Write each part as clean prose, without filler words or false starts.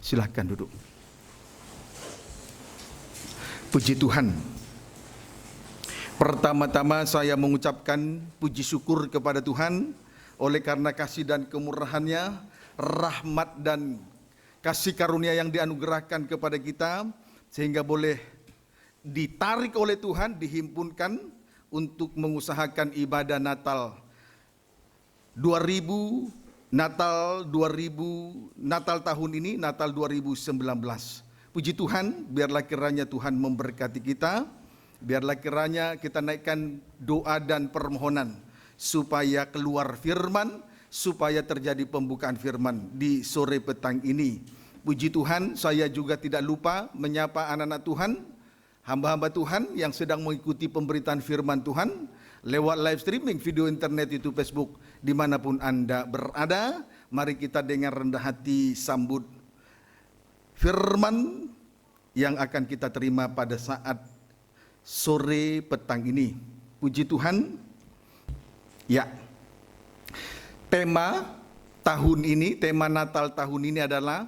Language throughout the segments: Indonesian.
Silahkan duduk. Puji Tuhan. Pertama-tama saya mengucapkan puji syukur kepada Tuhan oleh karena kasih dan kemurahan-Nya, rahmat dan kasih karunia yang dianugerahkan kepada kita sehingga boleh ditarik oleh Tuhan, dihimpunkan untuk mengusahakan ibadah Natal 2000 Natal tahun ini, Natal 2019. Puji Tuhan, biarlah kiranya Tuhan memberkati kita, biarlah kiranya kita naikkan doa dan permohonan supaya keluar firman, supaya terjadi pembukaan firman di sore petang ini. Puji Tuhan, saya juga tidak lupa menyapa anak-anak Tuhan, hamba-hamba Tuhan yang sedang mengikuti pemberitaan firman Tuhan lewat live streaming video internet, YouTube, Facebook, dimanapun Anda berada. Mari kita dengar rendah hati sambut firman yang akan kita terima pada saat sore petang ini. Puji Tuhan. Ya, tema tahun ini, tema Natal tahun ini adalah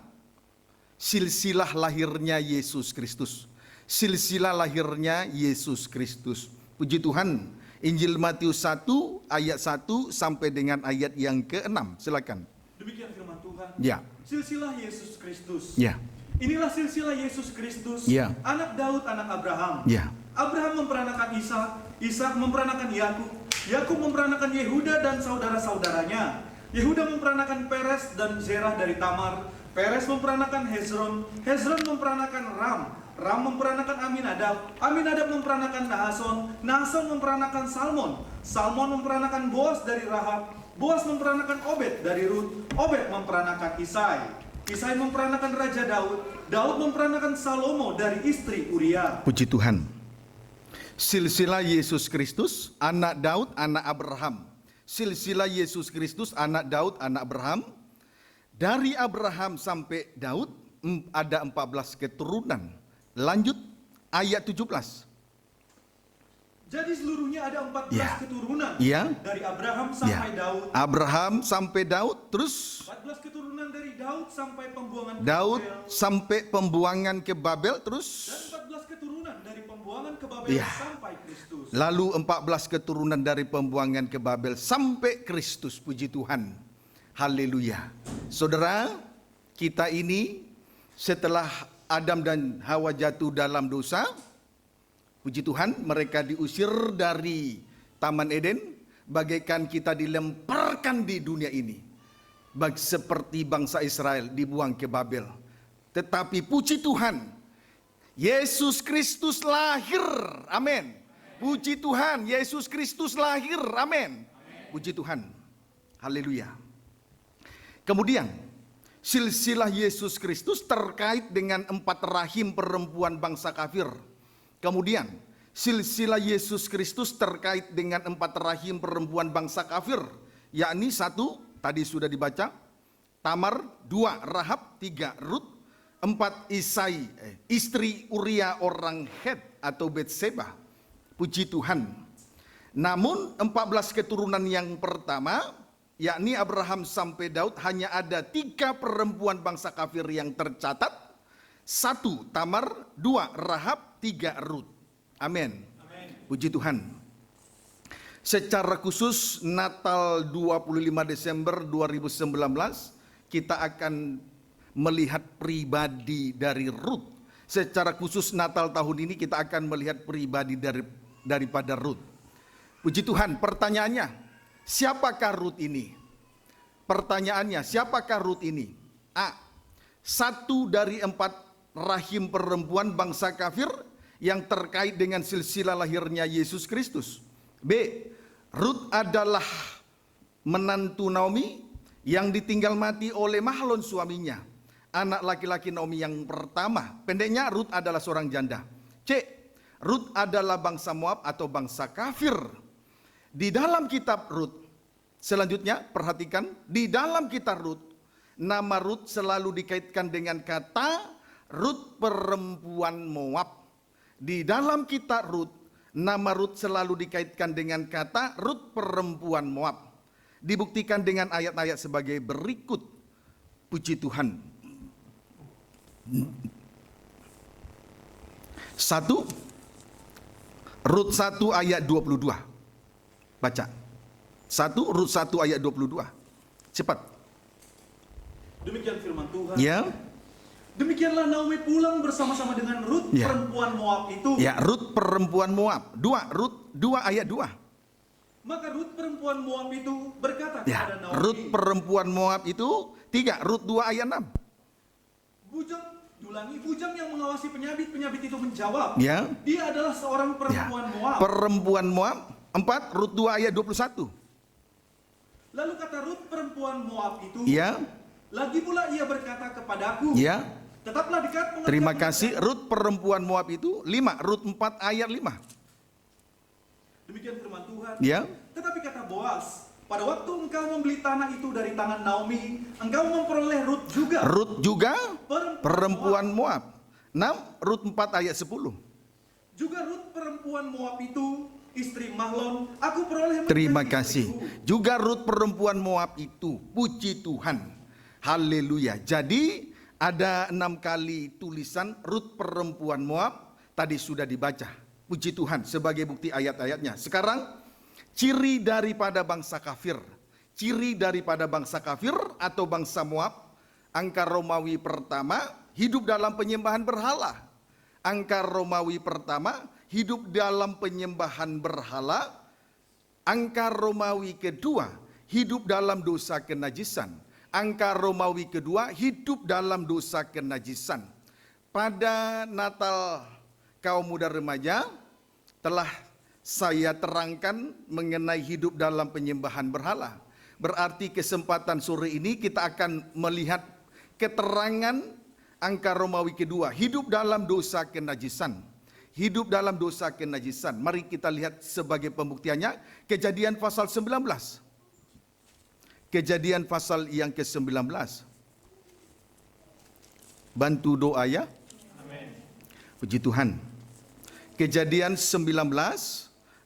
silsilah lahirnya Yesus Kristus. Silsilah lahirnya Yesus Kristus. Puji Tuhan. Injil Matius 1 ayat 1 sampai dengan ayat yang ke-6. Silakan. Demikian firman Tuhan. Ya. Silsilah Yesus Kristus. Ya. Inilah silsilah Yesus Kristus, Ya. anak Daud, anak Abraham. Ya. Abraham memperanakan Ishak, Ishak memperanakan Yakub, Yakub memperanakan Yehuda dan saudara-saudaranya. Yehuda memperanakan Peres dan Zerah dari Tamar. Peres memperanakan Hezron, Hezron memperanakan Ram, Ram memperanakan Aminadab, Aminadab memperanakan Nahason, Nahason memperanakan Salmon, Salmon memperanakan Boas dari Rahab, Boas memperanakan Obed dari Rut, Obed memperanakan Isai, Isai memperanakan Raja Daud, Daud memperanakan Salomo dari istri Uria. Puji Tuhan. Silsilah Yesus Kristus, anak Daud, anak Abraham. Silsilah Yesus Kristus, anak Daud, anak Abraham. Dari Abraham sampai Daud ada 14 keturunan. Lanjut ayat 17. Jadi seluruhnya ada 14 Ya. keturunan. Ya. Dari Abraham sampai Ya. Daud. Abraham sampai Daud, terus 14 keturunan dari Daud sampai pembuangan ke Daud Babel. sampai pembuangan ke Babel, terus Dan 14 keturunan dari pembuangan ke Babel Ya. sampai Kristus. lalu 14 keturunan dari pembuangan ke Babel sampai Kristus. Puji Tuhan. Haleluya. Saudara, kita ini setelah Adam dan Hawa jatuh dalam dosa, puji Tuhan, mereka diusir dari Taman Eden, bagaikan kita dilemparkan di dunia ini. Seperti bangsa Israel dibuang ke Babel. Tetapi puji Tuhan, Yesus Kristus lahir. Amin. Puji Tuhan, Yesus Kristus lahir. Amin. Puji Tuhan. Haleluya. Kemudian, silsilah Yesus Kristus terkait dengan 4 rahim perempuan bangsa kafir. Kemudian, silsilah Yesus Kristus terkait dengan 4 rahim perempuan bangsa kafir. Yakni 1, tadi sudah dibaca, Tamar, 2, Rahab, 3, Rut, 4, Isai, istri Uria orang Het atau Betseba. Puji Tuhan. Namun 14 keturunan yang pertama, yakni Abraham sampai Daud, hanya ada 3 perempuan bangsa kafir yang tercatat. 1, Tamar, 2, Rahab, 3, Rut. Amin. Puji Tuhan. Secara khusus Natal 25 Desember 2019 kita akan melihat pribadi dari Rut. Secara khusus Natal tahun ini kita akan melihat pribadi daripada Rut. Puji Tuhan. Pertanyaannya, siapakah Rut ini? Pertanyaannya, siapakah Rut ini? A. 1 dari 4 rahim perempuan bangsa kafir yang terkait dengan silsilah lahirnya Yesus Kristus. B. Rut adalah menantu Naomi yang ditinggal mati oleh Mahlon suaminya, anak laki-laki Naomi yang pertama. Pendeknya, Rut adalah seorang janda. C. Rut adalah bangsa Moab atau bangsa kafir. Di dalam kitab Rut, selanjutnya perhatikan, di dalam kitab Rut, nama Rut selalu dikaitkan dengan kata Rut perempuan Moab. Di dalam kitab Rut, nama Rut selalu dikaitkan dengan kata Rut perempuan Moab. Dibuktikan dengan ayat-ayat sebagai berikut. Puji Tuhan. Rut 1 ayat 22. Baca. 1 Rut 1 ayat 22. Cepat. Demikian firman Tuhan. Ya. Demikianlah Naomi pulang bersama-sama dengan Rut Ya. perempuan Moab itu. Ya, Rut perempuan Moab. Rut 2 ayat 2. Maka Rut perempuan Moab itu berkata Ya, kepada Naomi, Rut perempuan Moab itu 3, Rut 2 ayat 6. Bujang yang mengawasi penyabit itu menjawab, Ya. dia adalah seorang perempuan Moab. Perempuan Moab 4, Rut 2 ayat 21. Lalu kata Rut perempuan Moab itu, Ya. lagi pula ia berkata kepadaku, Ya. tetaplah dekat mengerjakan Terima kasih. Rut perempuan Moab itu 5, Rut 4 ayat 5. Demikian firman Tuhan. Ya. Tetapi kata Boas, pada waktu engkau membeli tanah itu dari tangan Naomi, engkau memperoleh Rut juga. Rut juga perempuan Moab. 6, Rut 4 ayat 10. Juga Rut perempuan Moab itu istri Mahlon, aku peroleh menjadi Terima kasih. istriku. Juga Rut perempuan Moab itu, puji Tuhan. Haleluya. Jadi ada 6 kali tulisan Rut perempuan Moab, tadi sudah dibaca. Puji Tuhan sebagai bukti ayat-ayatnya. Sekarang ciri daripada bangsa kafir. Ciri daripada bangsa kafir atau bangsa Moab. Angka Romawi pertama, hidup dalam penyembahan berhala. Angka Romawi pertama, hidup dalam penyembahan berhala. Angka Romawi kedua, hidup dalam dosa kenajisan. Angka Romawi kedua, hidup dalam dosa kenajisan. Pada Natal kaum muda remaja telah saya terangkan mengenai hidup dalam penyembahan berhala. Berarti kesempatan sore ini kita akan melihat keterangan angka Romawi kedua, hidup dalam dosa kenajisan. Hidup dalam dosa kenajisan. Mari kita lihat sebagai pembuktiannya Kejadian pasal 19. Kejadian pasal yang ke-19. Bantu doa ya. Amin. Puji Tuhan. Kejadian 19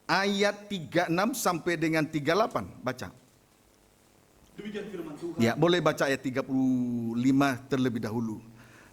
ayat 36 sampai dengan 38. Baca. Demikian firman Tuhan. Ya, boleh baca ayat 35 terlebih dahulu.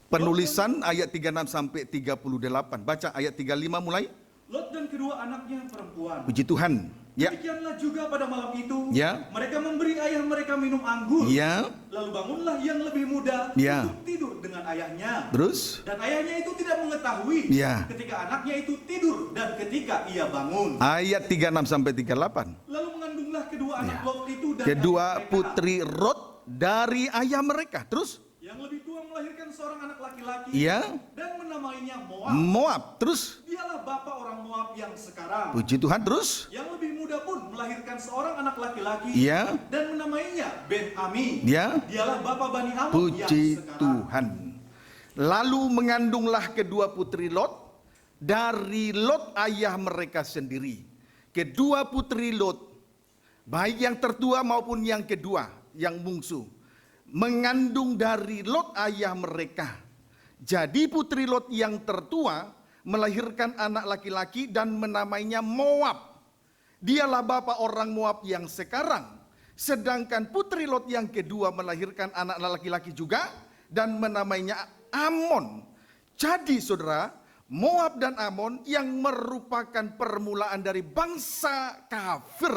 Penulisan ayat 36 sampai 38. Baca ayat 35 mulai. Lot dan kedua anaknya perempuan. Puji Tuhan. Ya. Demikianlah juga pada malam itu, Ya. mereka memberi ayah mereka minum anggur. Ya. Lalu bangunlah yang lebih muda Ya. untuk tidur dengan ayahnya. Terus? Dan ayahnya itu tidak mengetahui Ya. ketika anaknya itu tidur dan ketika ia bangun. Ayat 36 sampai 38. Lalu mengandunglah kedua anak Ya. Lot itu dan Kedua ayah mereka. putri Lot dari ayah mereka. Terus? Yang lebih tua melahirkan seorang anak laki-laki Ya. dan menamainya Moab. Moab. Terus? Dialah bapa orang Moab yang sekarang. Puji Tuhan. Terus? Yang lebih muda pun melahirkan seorang anak laki-laki Ya. dan menamainya Ben-Ami. Ya. Dialah bapa Bani Amon yang Puji sekarang. Tuhan. Lalu mengandunglah kedua putri Lot dari Lot ayah mereka sendiri. Kedua putri Lot, baik yang tertua maupun yang kedua, yang bungsu, mengandung dari Lot ayah mereka. Jadi putri Lot yang tertua melahirkan anak laki-laki dan menamainya Moab. Dialah bapa orang Moab yang sekarang. Sedangkan putri Lot yang kedua melahirkan anak laki-laki juga dan menamainya Amon. Jadi saudara, Moab dan Amon yang merupakan permulaan dari bangsa kafir.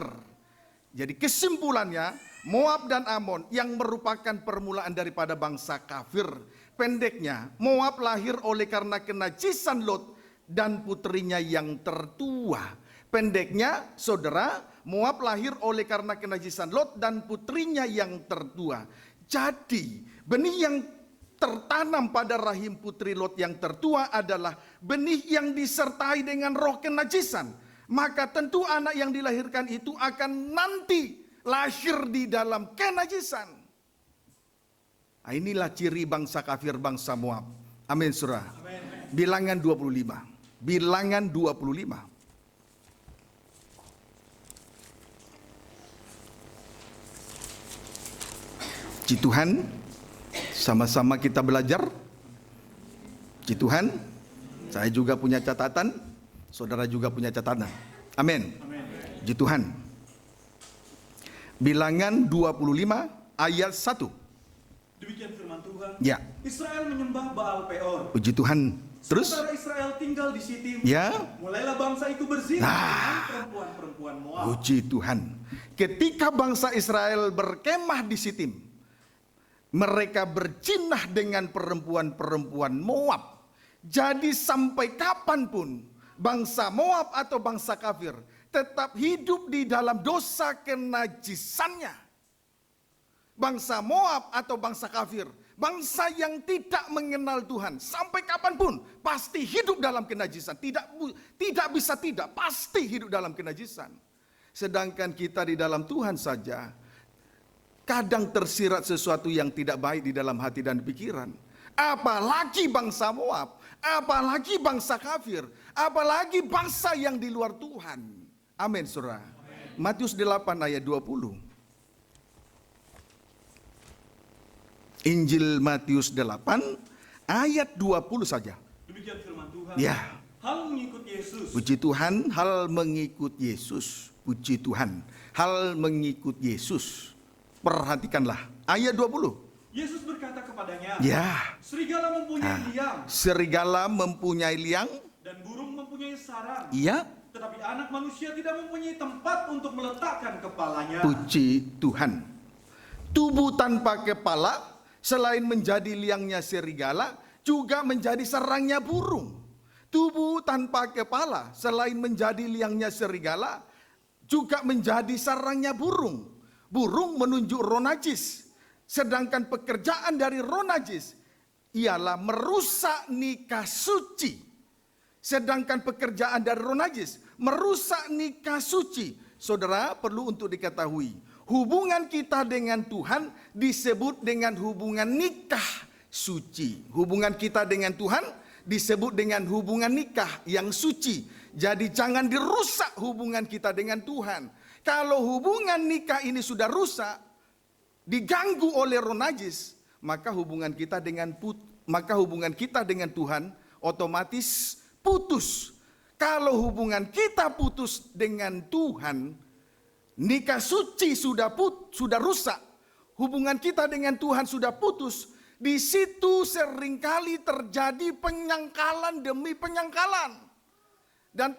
Jadi kesimpulannya, Moab dan Amon yang merupakan permulaan daripada bangsa kafir. Pendeknya, Moab lahir oleh karena kenajisan Lot dan putrinya yang tertua. Pendeknya, saudara, Moab lahir oleh karena kenajisan Lot dan putrinya yang tertua. Jadi, benih yang tertanam pada rahim putri Lot yang tertua adalah benih yang disertai dengan roh kenajisan. Maka tentu anak yang dilahirkan itu akan nanti lahir di dalam kenajisan. Nah, inilah ciri bangsa kafir, bangsa Moab. Amin, saudara. Bilangan 25. Bilangan 25. Puji Tuhan, sama-sama kita belajar. Puji Tuhan, saya juga punya catatan, saudara juga punya catatan. Amin. Puji Tuhan. Bilangan 25 ayat 1. Demikian firman Tuhan. Ya, Israel menyembah Baal Peor. puji Tuhan. Terus? Sementara Israel tinggal di Sitim, Ya. mulailah bangsa itu berzina dengan perempuan-perempuan Moab. Puji Tuhan. Ketika bangsa Israel berkemah di Sitim, mereka berzinah dengan perempuan-perempuan Moab. Jadi sampai kapanpun bangsa Moab atau bangsa kafir tetap hidup di dalam dosa kenajisannya. Bangsa Moab atau bangsa kafir, bangsa yang tidak mengenal Tuhan, sampai kapanpun pasti hidup dalam kenajisan. Tidak bisa tidak, pasti hidup dalam kenajisan. Sedangkan kita di dalam Tuhan saja kadang tersirat sesuatu yang tidak baik di dalam hati dan pikiran. Apalagi bangsa Moab, apalagi bangsa kafir, apalagi bangsa yang di luar Tuhan. Amin, saudara. Matius 8 ayat 20. Injil Matius 8 ayat 20 saja. Demikian firman Tuhan. Ya. Hal mengikut Yesus. Puji Tuhan, hal mengikut Yesus. Puji Tuhan, hal mengikut Yesus. Perhatikanlah ayat 20. Yesus berkata kepadanya, Ya. serigala mempunyai liang Serigala mempunyai liang. dan burung mempunyai sarang. Ya. Tetapi anak manusia tidak mempunyai tempat untuk meletakkan kepalanya. Puji Tuhan. Tubuh tanpa kepala selain menjadi liangnya serigala, juga menjadi sarangnya burung. Tubuh tanpa kepala selain menjadi liangnya serigala, juga menjadi sarangnya burung. Burung menunjuk roh najis. Sedangkan pekerjaan dari roh najis ialah merusak nikah suci. Sedangkan pekerjaan dari roh najis merusak nikah suci. Saudara, perlu untuk diketahui, hubungan kita dengan Tuhan disebut dengan hubungan nikah suci. Hubungan kita dengan Tuhan disebut dengan hubungan nikah yang suci. Jadi jangan dirusak hubungan kita dengan Tuhan. Kalau hubungan nikah ini sudah rusak, diganggu oleh roh najis, maka hubungan kita dengan Tuhan otomatis putus. Kalau hubungan kita putus dengan Tuhan, nikah suci sudah rusak. Hubungan kita dengan Tuhan sudah putus. Di situ seringkali terjadi penyangkalan demi penyangkalan. Dan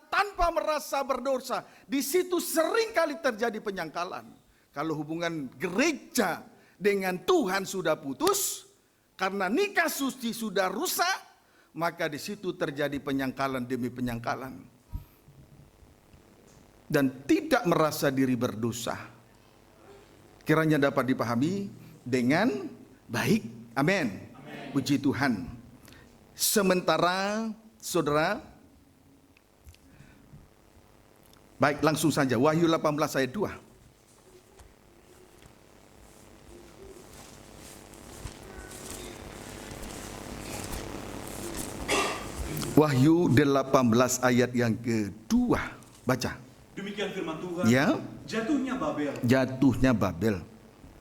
tanpa merasa berdosa, di situ seringkali terjadi penyangkalan. Kalau hubungan gereja dengan Tuhan sudah putus, karena nikah suci sudah rusak, maka di situ terjadi penyangkalan demi penyangkalan. Dan tidak merasa diri berdosa. Kiranya dapat dipahami dengan baik. Amin. Puji Tuhan. Sementara saudara, baik, langsung saja Wahyu 18 ayat 2. Wahyu 18 ayat yang kedua. Baca. Demikian firman Tuhan. Ya. Jatuhnya Babel. Jatuhnya Babel.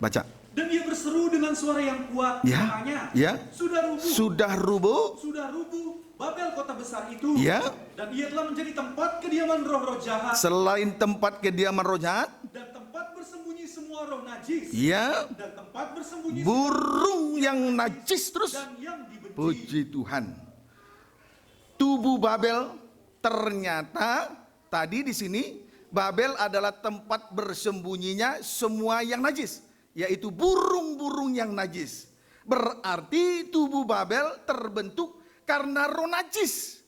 Baca. Dan ia berseru dengan suara yang kuat. Ya. Katanya, Ya. Sudah rubuh. Sudah rubuh. Sudah rubuh Babel kota besar itu. Ya. Dan ia telah menjadi tempat kediaman roh-roh jahat. Selain tempat kediaman roh jahat, Dan tempat bersembunyi semua roh najis. ya, Dan tempat bersembunyi burung yang najis terus. dan yang dibenci. Puji Tuhan. Tubuh Babel ternyata tadi di sini Babel adalah tempat bersembunyinya semua yang najis, yaitu burung-burung yang najis. Berarti tubuh Babel terbentuk karena roh najis.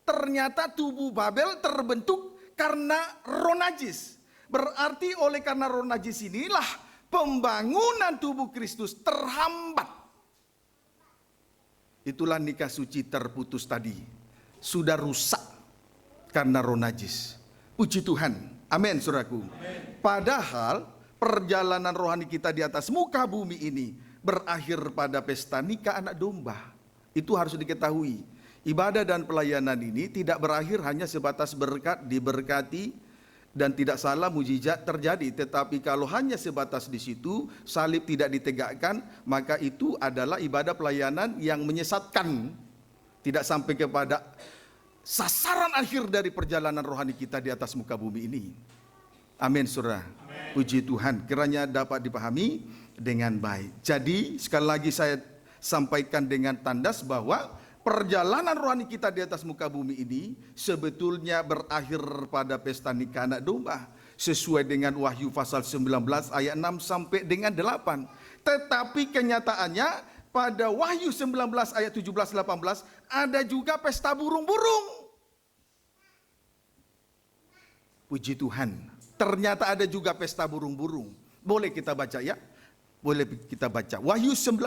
Ternyata tubuh Babel terbentuk karena roh najis. Berarti oleh karena roh najis inilah pembangunan tubuh Kristus terhambat. Itulah nikah suci terputus tadi. Sudah rusak karena roh najis. Puji Tuhan. Amin, saudaraku. Padahal perjalanan rohani kita di atas muka bumi ini berakhir pada pesta nikah anak domba. Itu harus diketahui. Ibadah dan pelayanan ini tidak berakhir hanya sebatas berkat, diberkati, dan tidak salah mujizat terjadi. Tetapi kalau hanya sebatas di situ, salib tidak ditegakkan, maka itu adalah ibadah pelayanan yang menyesatkan. Tidak sampai kepada sasaran akhir dari perjalanan rohani kita di atas muka bumi ini. Amin, saudara. Puji Tuhan, kiranya dapat dipahami dengan baik. Jadi sekali lagi saya sampaikan dengan tandas bahwa perjalanan rohani kita di atas muka bumi ini sebetulnya berakhir pada pesta nikah anak domba. Sesuai dengan Wahyu pasal 19 ayat 6 sampai dengan 8. Tetapi kenyataannya pada Wahyu 19 ayat 17-18 ada juga pesta burung-burung. Puji Tuhan, ternyata ada juga pesta burung-burung. Boleh kita baca ya? Boleh kita baca. Wahyu 19.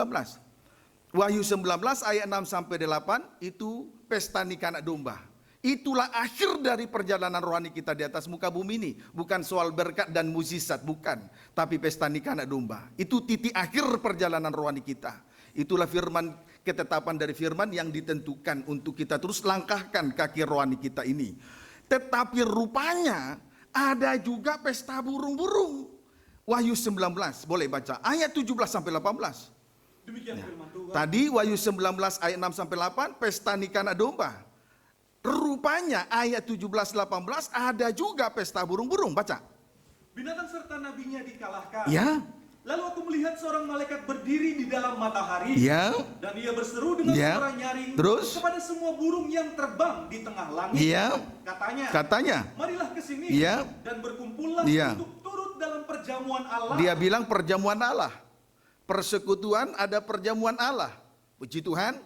Wahyu 19 ayat 6 sampai 8 itu pesta nikah anak domba. Itulah akhir dari perjalanan rohani kita di atas muka bumi ini. Bukan soal berkat dan mukjizat, bukan. Tapi pesta nikah anak domba. Itu titik akhir perjalanan rohani kita. Itulah firman, ketetapan dari firman yang ditentukan untuk kita terus langkahkan kaki rohani kita ini. Tetapi rupanya ada juga pesta burung-burung. Wahyu 19, boleh baca ayat 17 sampai 18. Demikian firman Tuhan. Tadi Wahyu 19 ayat 6 sampai 8 pesta nikah anak domba. Rupanya ayat 17-18 ada juga pesta burung-burung. Baca. Binatang serta nabinya dikalahkan. Ya. Lalu aku melihat seorang malaikat berdiri di dalam matahari. Ya. Dan ia berseru dengan Ya. suara nyaring Terus? kepada semua burung yang terbang di tengah langit. Ya. Katanya, Katanya. marilah ke sini Ya. dan berkumpullah Ya. untuk turut dalam perjamuan Allah. Dia bilang perjamuan Allah. Persekutuan, ada perjamuan Allah. Puji Tuhan.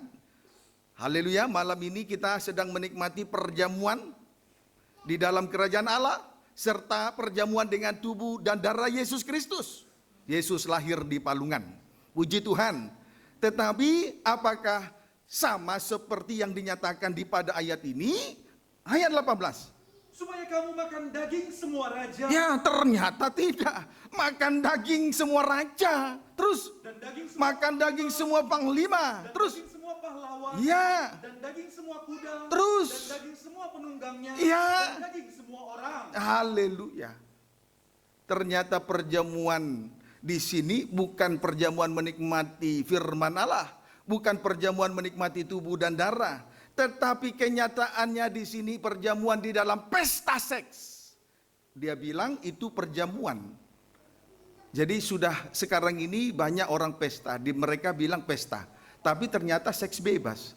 Haleluya, malam ini kita sedang menikmati perjamuan di dalam kerajaan Allah. Serta perjamuan dengan tubuh dan darah Yesus Kristus. Yesus lahir di palungan. Puji Tuhan. Tetapi apakah sama seperti yang dinyatakan di pada ayat ini? Ayat 18. Supaya kamu makan daging semua raja. Ya, ternyata tidak. Makan daging semua raja. Terus Dan daging semua makan daging semua panglima. dan Terus daging semua pahlawan. ya, Dan daging semua kuda. Terus. Dan daging semua penunggangnya. Ya. Dan daging semua orang. haleluya. Ternyata perjamuan di sini bukan perjamuan menikmati firman Allah, bukan perjamuan menikmati tubuh dan darah, tetapi kenyataannya di sini perjamuan di dalam pesta seks. Dia bilang itu perjamuan. Jadi sudah sekarang ini banyak orang pesta, mereka bilang pesta, tapi ternyata seks bebas.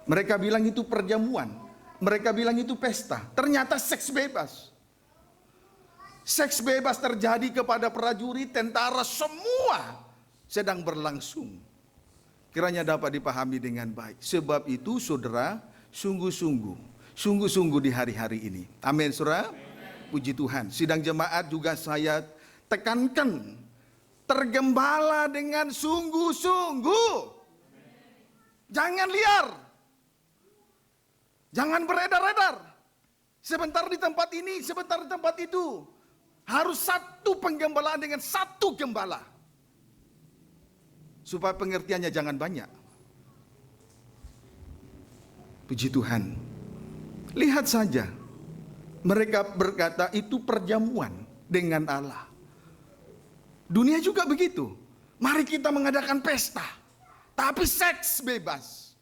Mereka bilang itu perjamuan, mereka bilang itu pesta, ternyata seks bebas. Seks bebas terjadi kepada prajurit, tentara, semua sedang berlangsung. Kiranya dapat dipahami dengan baik. Sebab itu saudara, sungguh-sungguh di hari-hari ini. Amin saudara. Puji Tuhan. Sidang jemaat juga saya tekankan, tergembala dengan sungguh-sungguh. Jangan liar. Jangan beredar-edar. Sebentar di tempat ini, sebentar di tempat itu. Harus satu penggembalaan dengan satu gembala. Supaya pengertiannya jangan banyak. Puji Tuhan. Lihat saja. Mereka berkata itu perjamuan dengan Allah. Dunia juga begitu. Mari kita mengadakan pesta. Tapi seks bebas.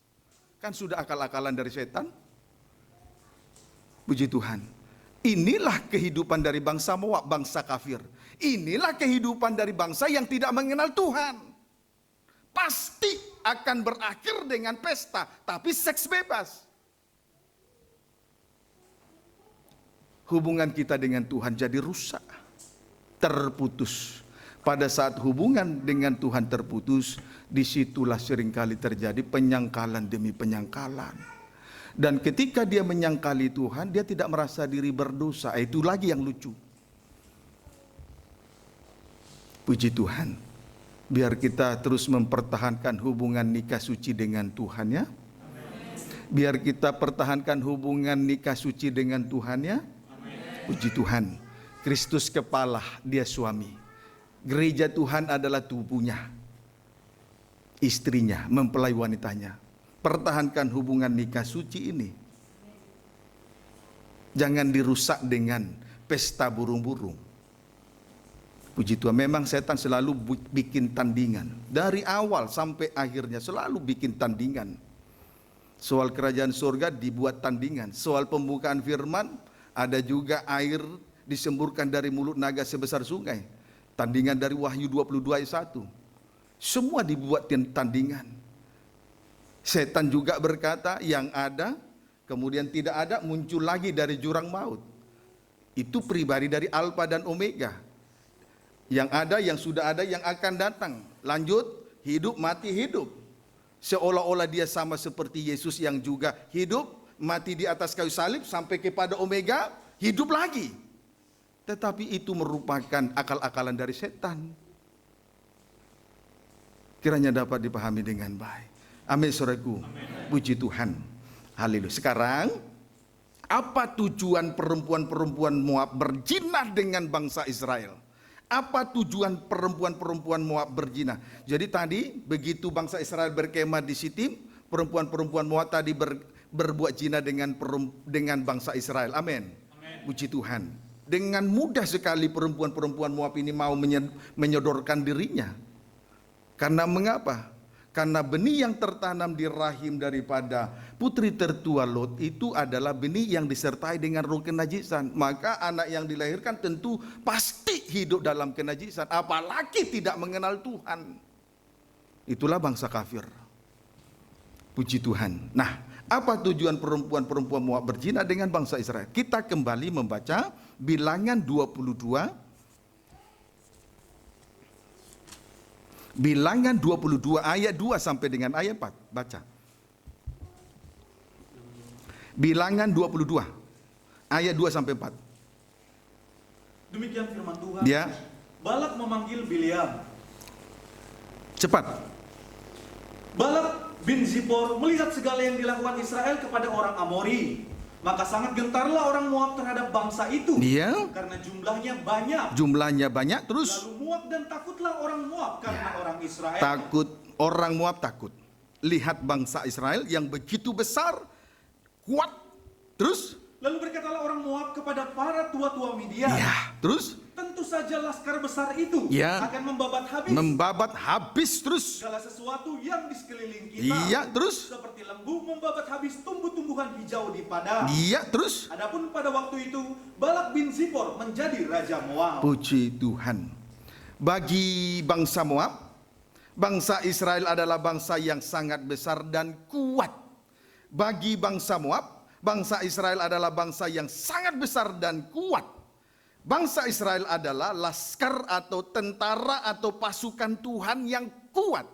Kan sudah akal-akalan dari setan. Puji Tuhan. Inilah kehidupan dari bangsa Moab, bangsa kafir. Inilah kehidupan dari bangsa yang tidak mengenal Tuhan. Pasti akan berakhir dengan pesta, tapi seks bebas. Hubungan kita dengan Tuhan jadi rusak, terputus. Pada saat hubungan dengan Tuhan terputus, disitulah seringkali terjadi penyangkalan demi penyangkalan. Dan ketika dia menyangkali Tuhan, dia tidak merasa diri berdosa. Itu lagi yang lucu. Puji Tuhan. Biar kita terus mempertahankan hubungan nikah suci dengan Tuhan ya. Biar kita pertahankan hubungan nikah suci dengan Tuhan ya. Puji Tuhan. Kristus kepala, dia suami. Gereja Tuhan adalah tubuhnya. Istrinya mempelai wanitanya. Pertahankan hubungan nikah suci ini. Jangan dirusak dengan pesta burung-burung. Puji Tuhan, memang setan selalu bikin tandingan. Dari awal sampai akhirnya selalu bikin tandingan. Soal kerajaan surga dibuat tandingan. Soal pembukaan firman ada juga air disemburkan dari mulut naga sebesar sungai. Tandingan dari Wahyu 22 ayat 1. Semua dibuat tandingan. Setan juga berkata, yang ada, kemudian tidak ada, muncul lagi dari jurang maut. Itu pribadi dari Alfa dan Omega. Yang ada, yang sudah ada, yang akan datang. Lanjut, hidup, mati, hidup. Seolah-olah dia sama seperti Yesus yang juga hidup, mati di atas kayu salib, sampai kepada Omega, hidup lagi. Tetapi itu merupakan akal-akalan dari setan. Kiranya dapat dipahami dengan baik. Amin, saudaraku. Puji Tuhan. Haleluya. Sekarang, apa tujuan perempuan-perempuan Moab berzina dengan bangsa Israel? Apa tujuan perempuan-perempuan Moab berzina? Jadi tadi begitu bangsa Israel berkemah di Sitim, perempuan-perempuan Moab tadi berbuat zina dengan bangsa Israel. Amin. Puji Tuhan. Dengan mudah sekali perempuan-perempuan Moab ini mau menyodorkan dirinya. Karena mengapa? Karena benih yang tertanam di rahim daripada putri tertua Lot itu adalah benih yang disertai dengan roh kenajisan. Maka anak yang dilahirkan tentu pasti hidup dalam kenajisan. Apalagi tidak mengenal Tuhan. Itulah bangsa kafir. Puji Tuhan. Nah, apa tujuan perempuan-perempuan Moab berzina dengan bangsa Israel? Kita kembali membaca Bilangan 22. Bilangan 22 ayat 2 sampai dengan ayat 4. Baca. Bilangan 22 ayat 2 sampai 4. Demikian firman Tuhan. Ya. Balak memanggil Bileam. Cepat. Balak bin Zipor melihat segala yang dilakukan Israel kepada orang Amori. Maka sangat gentarlah orang Moab terhadap bangsa itu. Iya. Karena jumlahnya banyak. Jumlahnya banyak terus. Lalu Moab dan takutlah orang Moab karena orang Israel. Takut, orang Moab takut. Lihat bangsa Israel yang begitu besar, kuat. Terus? Lalu berkatalah orang Moab kepada para tua-tua Midian. Ya, terus? Tentu saja laskar besar itu Ya. akan membabat habis. Membabat habis terus. Segala sesuatu yang di sekeliling kita. Iya, terus? Seperti lembu membabat habis tumbuh-tumbuhan hijau di padang. Iya, terus? Adapun pada waktu itu Balak bin Zipor menjadi raja Moab. Puji Tuhan. Bagi bangsa Moab, bangsa Israel adalah bangsa yang sangat besar dan kuat. Bagi bangsa Moab, bangsa Israel adalah bangsa yang sangat besar dan kuat. Bangsa Israel adalah laskar atau tentara atau pasukan Tuhan yang kuat.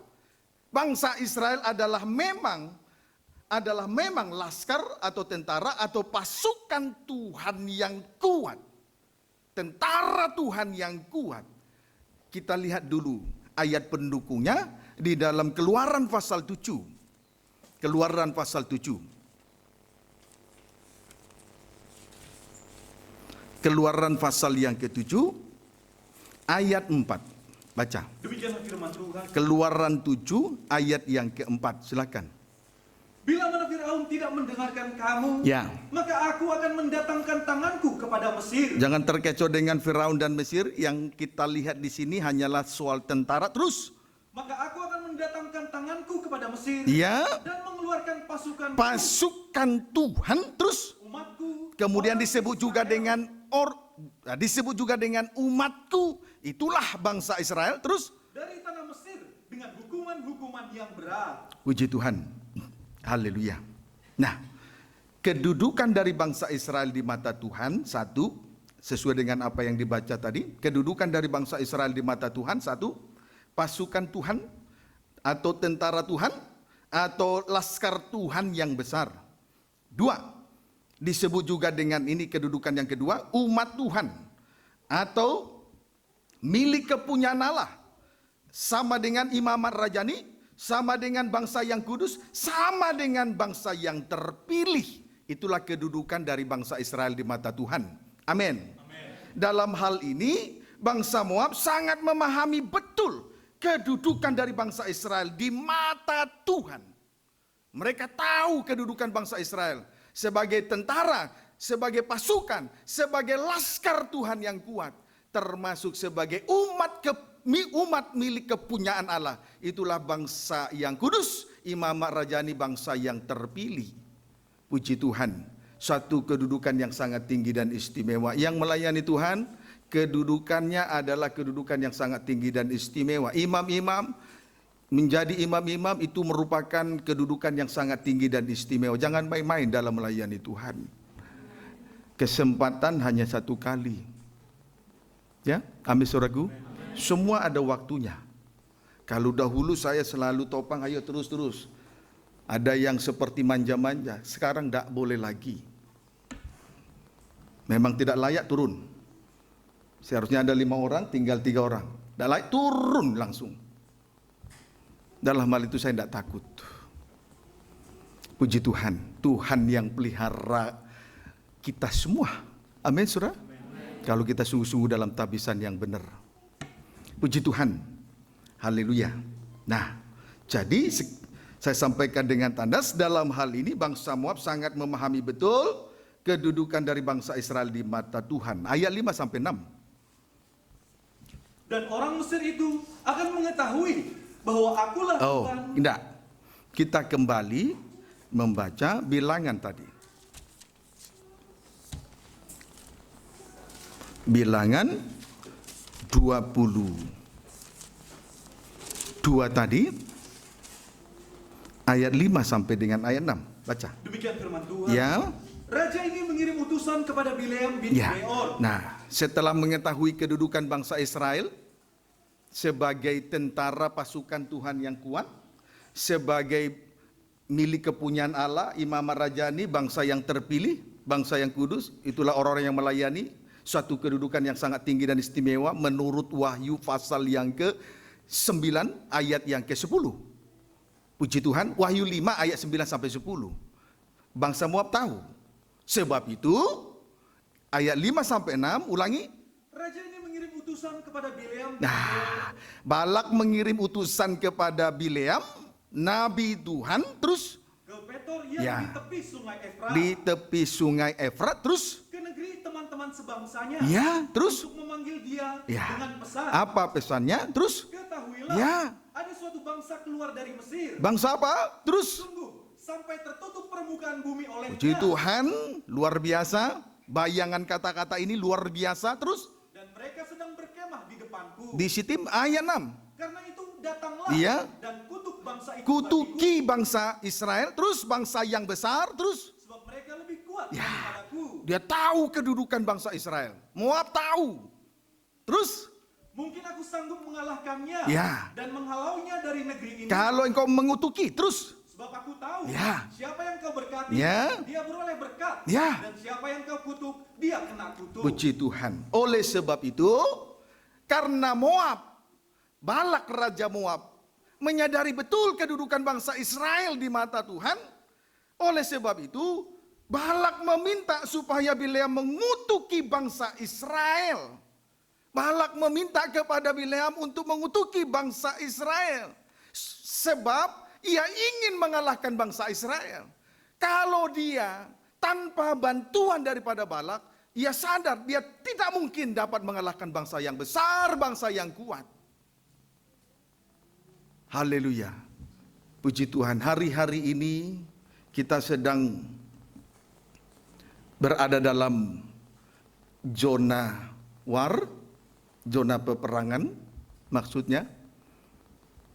Bangsa Israel adalah memang laskar atau tentara atau pasukan Tuhan yang kuat. Tentara Tuhan yang kuat. Kita lihat dulu ayat pendukungnya di dalam Keluaran pasal 7. Keluaran pasal 7. Keluaran pasal yang ke-7 ayat 4. Baca. Demikianlah firman Tuhan. Keluaran 7 ayat yang ke-4. Silakan. Bila mana Firaun tidak mendengarkan kamu, Ya. maka aku akan mendatangkan tanganku kepada Mesir. Jangan terkecoh dengan Firaun dan Mesir. Yang kita lihat di sini hanyalah soal tentara. Terus? Maka aku akan mendatangkan tanganku kepada Mesir. Ya. Dan mengeluarkan Pasukan Tuhan. Terus? umatku. Kemudian orang disebut juga Israel, dengan umatku. Itulah bangsa Israel. Terus? dari tanah Mesir dengan hukuman-hukuman yang berat. Puji Tuhan. Haleluya. Nah, kedudukan dari bangsa Israel di mata Tuhan, satu, sesuai dengan apa yang dibaca tadi. Kedudukan dari bangsa Israel di mata Tuhan, satu, pasukan Tuhan atau tentara Tuhan atau laskar Tuhan yang besar. Dua, disebut juga dengan ini kedudukan yang kedua, umat Tuhan atau milik kepunyaan Allah. Sama dengan imamat rajani, sama dengan bangsa yang kudus, sama dengan bangsa yang terpilih. Itulah kedudukan dari bangsa Israel di mata Tuhan. Amin. Dalam hal ini, bangsa Moab sangat memahami betul kedudukan dari bangsa Israel di mata Tuhan. Mereka tahu kedudukan bangsa Israel sebagai tentara, sebagai pasukan, sebagai laskar Tuhan yang kuat, termasuk sebagai umat milik kepunyaan Allah. Itulah bangsa yang kudus, imamat rajani, bangsa yang terpilih. Puji Tuhan. suatu kedudukan yang sangat tinggi dan istimewa. Yang melayani Tuhan, kedudukannya adalah kedudukan yang sangat tinggi dan istimewa. Imam-imam, menjadi imam-imam itu merupakan kedudukan yang sangat tinggi dan istimewa. Jangan main-main dalam melayani Tuhan. Kesempatan hanya satu kali. Ya, amin saudaraku. Semua ada waktunya. Kalau dahulu saya selalu topang, ayo terus-terus. Ada yang seperti manja-manja, sekarang tidak boleh lagi. Memang tidak layak turun. Seharusnya ada 5 orang, tinggal 3 orang. Tidak layak turun langsung. Dalam hal itu saya tidak takut. Puji Tuhan, Tuhan yang pelihara kita semua. Amin, saudara. Kalau kita sungguh-sungguh dalam tabisan yang benar. Puji Tuhan. Haleluya. Nah, jadi saya sampaikan dengan tandas dalam hal ini bangsa Moab sangat memahami betul kedudukan dari bangsa Israel di mata Tuhan. Ayat 5 sampai 6. Dan orang Mesir itu akan mengetahui bahwa akulah Tuhan. Tidak. Kita kembali membaca bilangan tadi. Bilangan 22 tadi, ayat 5 sampai dengan ayat 6. Baca. Demikian firman Tuhan. Ya. Raja ini mengirim utusan kepada Bileam bin Beor. Nah, setelah mengetahui kedudukan bangsa Israel sebagai tentara pasukan Tuhan yang kuat, sebagai milik kepunyaan Allah, imam rajani, bangsa yang terpilih, bangsa yang kudus, itulah orang-orang yang melayani, suatu kedudukan yang sangat tinggi dan istimewa menurut Wahyu pasal yang ke-9 ayat yang ke-10. Puji Tuhan, Wahyu 5 ayat 9 sampai 10. Bangsa Moab tahu. Sebab itu ayat 5 sampai 6 ulangi. Raja ini mengirim utusan kepada Bileam. Nah, Balak mengirim utusan kepada Bileam, nabi Tuhan, terus ke Petor yang di tepi sungai Efrat. Di tepi sungai Efrat, terus ke negeri teman-teman sebangsanya. Ya, terus untuk memanggil dia ya. dengan pesan. Apa pesannya? Terus ketahuilah, ya. ada suatu bangsa keluar dari Mesir. Bangsa apa? Terus Sungguh, sampai tertutup permukaan bumi olehnya. puji Tuhan, luar biasa. Bayangan kata-kata ini luar biasa. Terus Dan mereka sedang berkemah di depanku. di sitim ayat 6. Karena itu datanglah Iya. dan kutuk bangsa itu Kutuki bagiku, bangsa Israel, terus bangsa yang besar, terus sebab mereka lebih kuat Ya. daripadaku. dia tahu kedudukan bangsa Israel. Moab tahu. Terus Mungkin aku sanggup mengalahkannya Ya. dan menghalaunya dari negeri ini. kalau engkau mengutuki, terus Sebab aku tahu Ya. siapa yang kau berkati, Ya. dia beroleh berkat. Ya. Dan siapa yang kau kutuk, dia kena kutuk. puji Tuhan. Oleh sebab itu, karena Moab, Balak raja Moab menyadari betul kedudukan bangsa Israel di mata Tuhan. Oleh sebab itu, Balak meminta supaya Bileam mengutuki bangsa Israel. Balak meminta kepada Bileam untuk mengutuki bangsa Israel. Sebab ia ingin mengalahkan bangsa Israel. Kalau dia tanpa bantuan daripada Balak, ia sadar dia tidak mungkin dapat mengalahkan bangsa yang besar, bangsa yang kuat. Haleluya. Puji Tuhan, hari-hari ini kita sedang berada dalam zona war, zona peperangan maksudnya.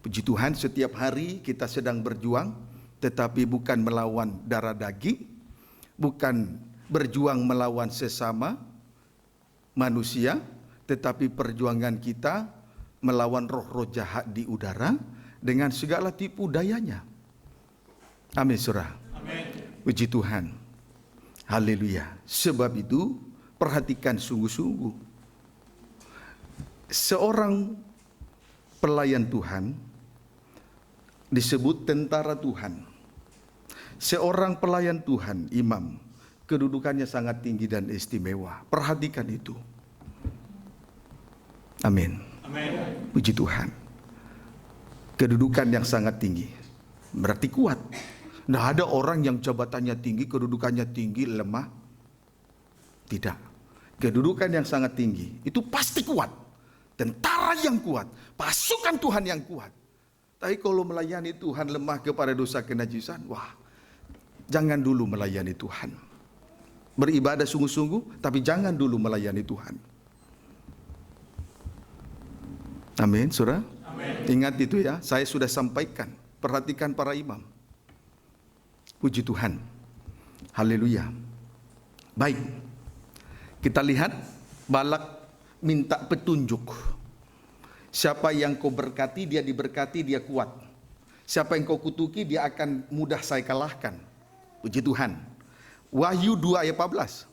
Puji Tuhan, setiap hari kita sedang berjuang, tetapi bukan melawan darah daging, bukan berjuang melawan sesama manusia, tetapi perjuangan kita melawan roh-roh jahat di udara dengan segala tipu dayanya. Amin, saudara. Amin. Puji Tuhan. Haleluya. Sebab itu perhatikan sungguh-sungguh. Seorang pelayan Tuhan disebut tentara Tuhan. Seorang pelayan Tuhan, imam, kedudukannya sangat tinggi dan istimewa. Perhatikan itu. Amin. Amin. Puji Tuhan. Kedudukan yang sangat tinggi berarti kuat. Tidak ada orang yang jabatannya tinggi, kedudukannya tinggi, lemah. Tidak. Kedudukan yang sangat tinggi itu pasti kuat. Tentara yang kuat, pasukan Tuhan yang kuat. Tapi kalau melayani Tuhan lemah kepada dosa kenajisan, wah, jangan dulu melayani Tuhan. beribadah sungguh-sungguh, tapi jangan dulu melayani Tuhan. Amin, saudara. Ingat itu ya, saya sudah sampaikan. Perhatikan para imam. Puji Tuhan. Haleluya. Baik. Kita lihat Balak minta petunjuk. Siapa yang kau berkati, dia diberkati, dia kuat. Siapa yang kau kutuki, dia akan mudah saya kalahkan. Puji Tuhan. Wahyu 2 ayat 14.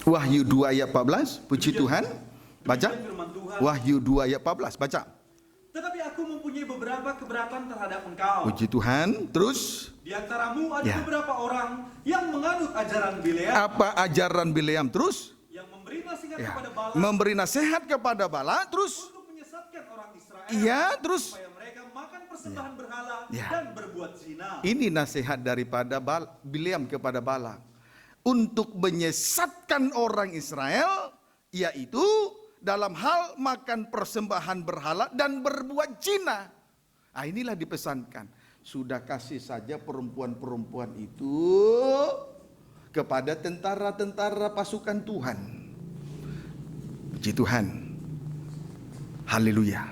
Wahyu 2 ayat 14. Puji Tuhan. Baca. Firman Tuhan. Wahyu 2 ayat 14. Baca. Tetapi aku mempunyai beberapa keberatan terhadap engkau. Puji Tuhan. Terus. Di antaramu ada Ya. beberapa orang yang menganut ajaran Bileam, Apa ajaran Bileam? Terus. yang memberi nasihat Ya. kepada Balak Memberi nasihat kepada Balak. Terus. untuk menyesatkan orang Israel, Iya. Terus. supaya mereka makan persembahan berhala Ya. dan berbuat zina. Ini nasihat daripada Bileam kepada Balak. Untuk menyesatkan orang Israel, yaitu dalam hal makan persembahan berhala dan berbuat zina. Nah, inilah dipesankan. Sudah kasih saja perempuan-perempuan itu kepada tentara-tentara pasukan Tuhan. Puji Tuhan. Haleluya.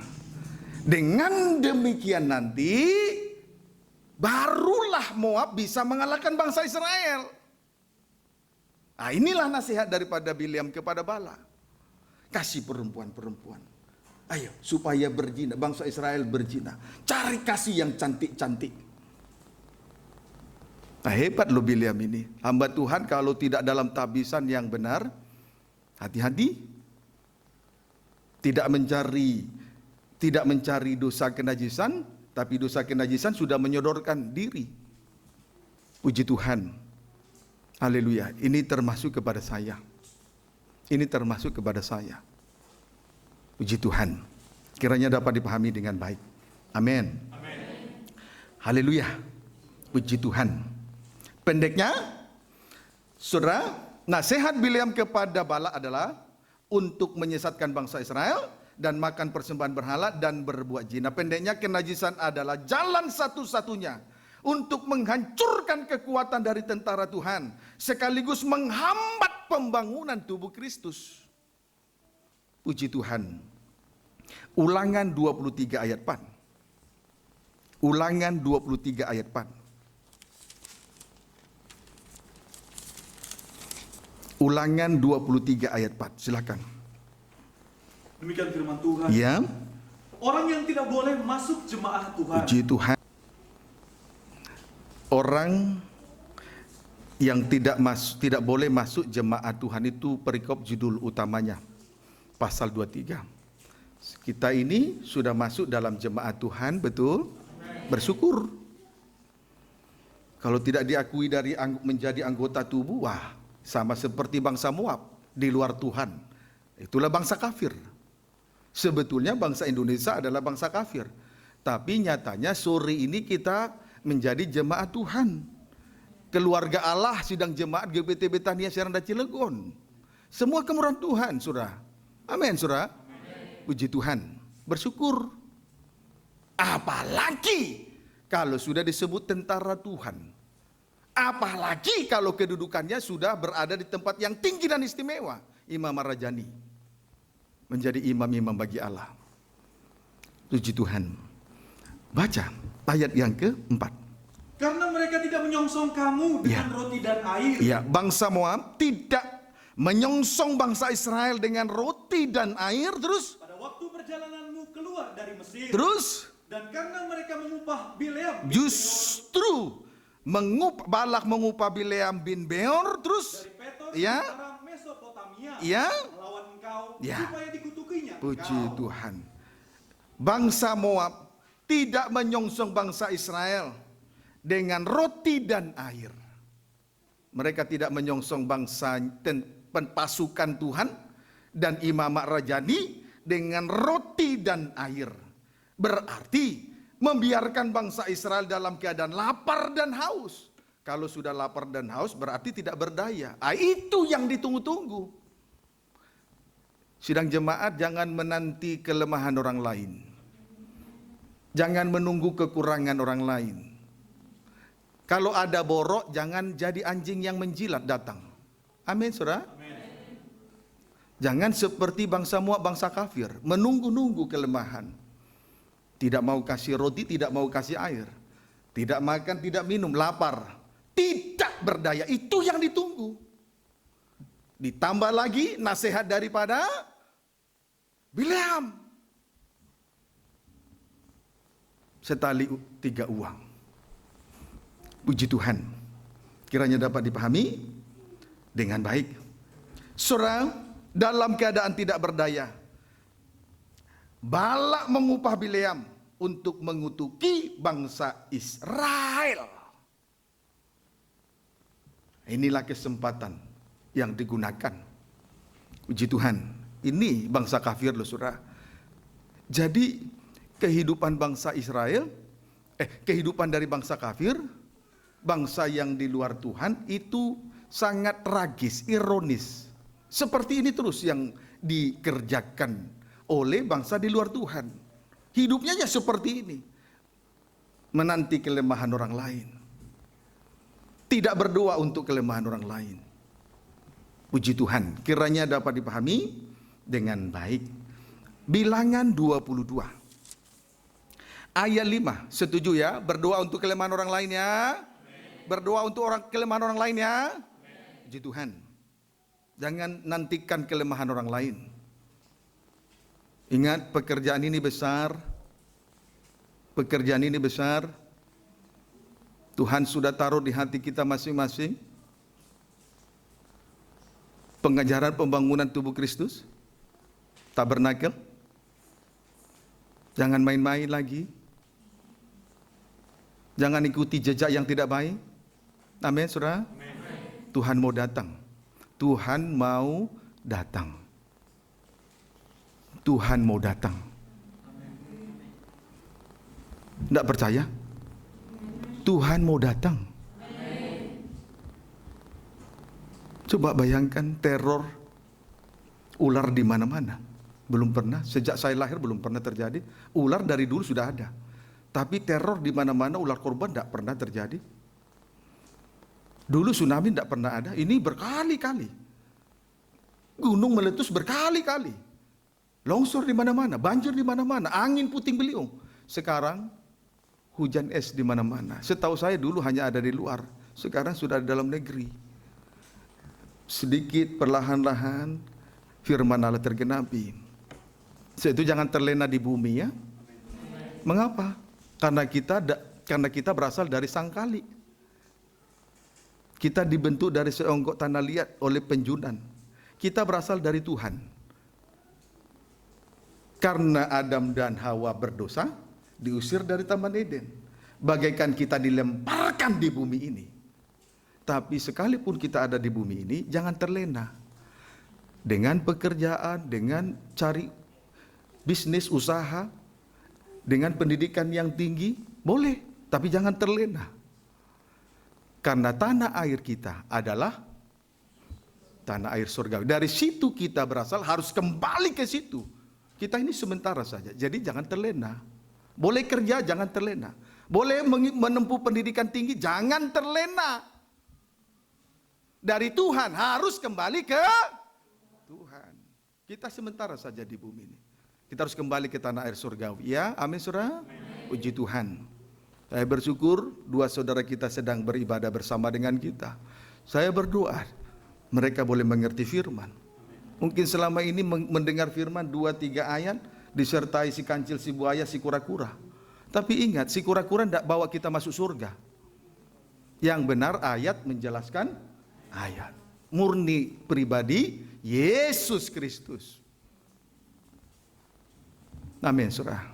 Dengan demikian nanti barulah Moab bisa mengalahkan bangsa Israel. Nah, inilah nasihat daripada Bileam kepada Balak. Kasih perempuan-perempuan. Ayo, supaya berzina, bangsa Israel berzina. Cari kasih yang cantik-cantik. Nah, hebat loh Bileam ini. Hamba Tuhan kalau tidak dalam tabisan yang benar, hati-hati. Tidak mencari dosa kenajisan, tapi dosa kenajisan sudah menyodorkan diri. Puji Tuhan. Haleluya. Ini termasuk kepada saya. Ini termasuk kepada saya. Puji Tuhan. Kiranya dapat dipahami dengan baik. Amin. Haleluya. Puji Tuhan. Pendeknya, saudara, nasihat Bileam kepada Balak adalah untuk menyesatkan bangsa Israel dan makan persembahan berhala dan berbuat zina. Pendeknya, kenajisan adalah jalan satu-satunya untuk menghancurkan kekuatan dari tentara Tuhan, sekaligus menghambat pembangunan tubuh Kristus. Puji Tuhan. Ulangan 23 ayat 4. Ulangan 23 ayat 4. Ulangan 23 ayat 4. Silakan. Demikian firman Tuhan. Ya. Orang yang tidak boleh masuk jemaah Tuhan. Puji Tuhan. Orang yang tidak boleh masuk jemaat Tuhan itu perikop judul utamanya. Pasal 23. Kita ini sudah masuk dalam jemaat Tuhan, betul? Bersyukur. Kalau tidak diakui dari menjadi anggota tubuh, wah, sama seperti bangsa Moab di luar Tuhan. Itulah bangsa kafir. Sebetulnya bangsa Indonesia adalah bangsa kafir. Tapi nyatanya sore ini kita menjadi jemaat Tuhan. Keluarga Allah sidang jemaat GPT Betania Seranda Cilegon. Semua kemurahan Tuhan, saudara. Amin, saudara. Puji Tuhan. Bersyukur. Apalagi kalau sudah disebut tentara Tuhan. Apalagi kalau kedudukannya sudah berada di tempat yang tinggi dan istimewa. Imam Ar-Rajani. Menjadi imam-imam bagi Allah. Puji Tuhan. Baca ayat yang keempat. Karena mereka tidak menyongsong kamu dengan roti dan air. Ya, bangsa Moab tidak menyongsong bangsa Israel dengan roti dan air. Terus? Pada waktu perjalananmu keluar dari Mesir. Terus? Dan karena mereka mengupah Bileam Justru Balak mengupah Bileam bin Beor. Terus? dari Petor Ya. utara Mesopotamia Ya. melawan engkau Ya. supaya dikutukinya Puji engkau. Tuhan. Bangsa Moab tidak menyongsong bangsa Israel dengan roti dan air. Mereka tidak menyongsong bangsa pasukan Tuhan dan Imam Ar-Rajani dengan roti dan air. Berarti membiarkan bangsa Israel dalam keadaan lapar dan haus. Kalau sudah lapar dan haus berarti tidak berdaya. Itu yang ditunggu-tunggu. Sidang jemaat jangan menanti kelemahan orang lain. Jangan menunggu kekurangan orang lain. Kalau ada borok, jangan jadi anjing yang menjilat datang. Amin, saudara. Jangan seperti bangsa Moab, bangsa kafir, menunggu-nunggu kelemahan. Tidak mau kasih roti, tidak mau kasih air. Tidak makan, tidak minum, lapar. Tidak berdaya, itu yang ditunggu. Ditambah lagi nasihat daripada Bileam. Setali 3 uang. Puji Tuhan. Kiranya dapat dipahami dengan baik. Saudara, dalam keadaan tidak berdaya, Balak mengupah Bileam untuk mengutuki bangsa Israel. Inilah kesempatan yang digunakan. Puji Tuhan. Ini bangsa kafir loh, saudara. Jadi kehidupan bangsa Israel, kehidupan dari bangsa kafir, bangsa yang di luar Tuhan itu sangat tragis, ironis. Seperti ini terus yang dikerjakan oleh bangsa di luar Tuhan. Hidupnya ya seperti ini. Menanti kelemahan orang lain. Tidak berdoa untuk kelemahan orang lain. Puji Tuhan, kiranya dapat dipahami dengan baik. Bilangan 22. Ayat 5, setuju ya? Berdoa untuk kelemahan orang lain ya? Berdoa untuk kelemahan orang lain ya? Puji Tuhan. Jangan nantikan kelemahan orang lain. Ingat, pekerjaan ini besar. Pekerjaan ini besar. Tuhan sudah taruh di hati kita masing-masing. Pengajaran pembangunan tubuh Kristus. Tabernakel. Jangan main-main lagi. Jangan ikuti jejak yang tidak baik. Amin, saudara. Tuhan mau datang. Tuhan mau datang. Tuhan mau datang. Tidak percaya? Tuhan mau datang. Coba bayangkan teror ular di mana-mana. Belum pernah, sejak saya lahir belum pernah terjadi. Ular dari dulu sudah ada. Tapi teror di mana-mana, ular korban tidak pernah terjadi. Dulu tsunami tidak pernah ada, ini berkali-kali. Gunung meletus berkali-kali. Longsor di mana-mana, banjir di mana-mana, angin puting beliung. Sekarang hujan es di mana-mana. Setahu saya dulu hanya ada di luar, sekarang sudah di dalam negeri. Sedikit perlahan-lahan firman Allah tergenapi. Itu jangan terlena di bumi ya. Mengapa? Karena kita berasal dari sangkali. Kita dibentuk dari seonggok tanah liat oleh penjunan. Kita berasal dari Tuhan. Karena Adam dan Hawa berdosa, diusir dari Taman Eden. Bagaikan kita dilemparkan di bumi ini. Tapi sekalipun kita ada di bumi ini, jangan terlena. Dengan pekerjaan, dengan cari bisnis, usaha, dengan pendidikan yang tinggi, boleh. Tapi jangan terlena. Karena tanah air kita adalah tanah air surgawi. Dari situ kita berasal, harus kembali ke situ. Kita ini sementara saja, jadi jangan terlena. Boleh kerja, jangan terlena. Boleh menempuh pendidikan tinggi, jangan terlena. Dari Tuhan harus kembali ke Tuhan. Kita sementara saja di bumi ini. Kita harus kembali ke tanah air surgawi. Ya, amin saudara. Puji Tuhan. Saya bersyukur 2 saudara kita sedang beribadah bersama dengan kita. Saya berdoa mereka boleh mengerti firman. Mungkin selama ini mendengar firman 2-3 ayat disertai si kancil, si buaya, si kura-kura. Tapi ingat, si kura-kura tidak bawa kita masuk surga. Yang benar ayat menjelaskan ayat. Murni pribadi Yesus Kristus. Amin, saudara.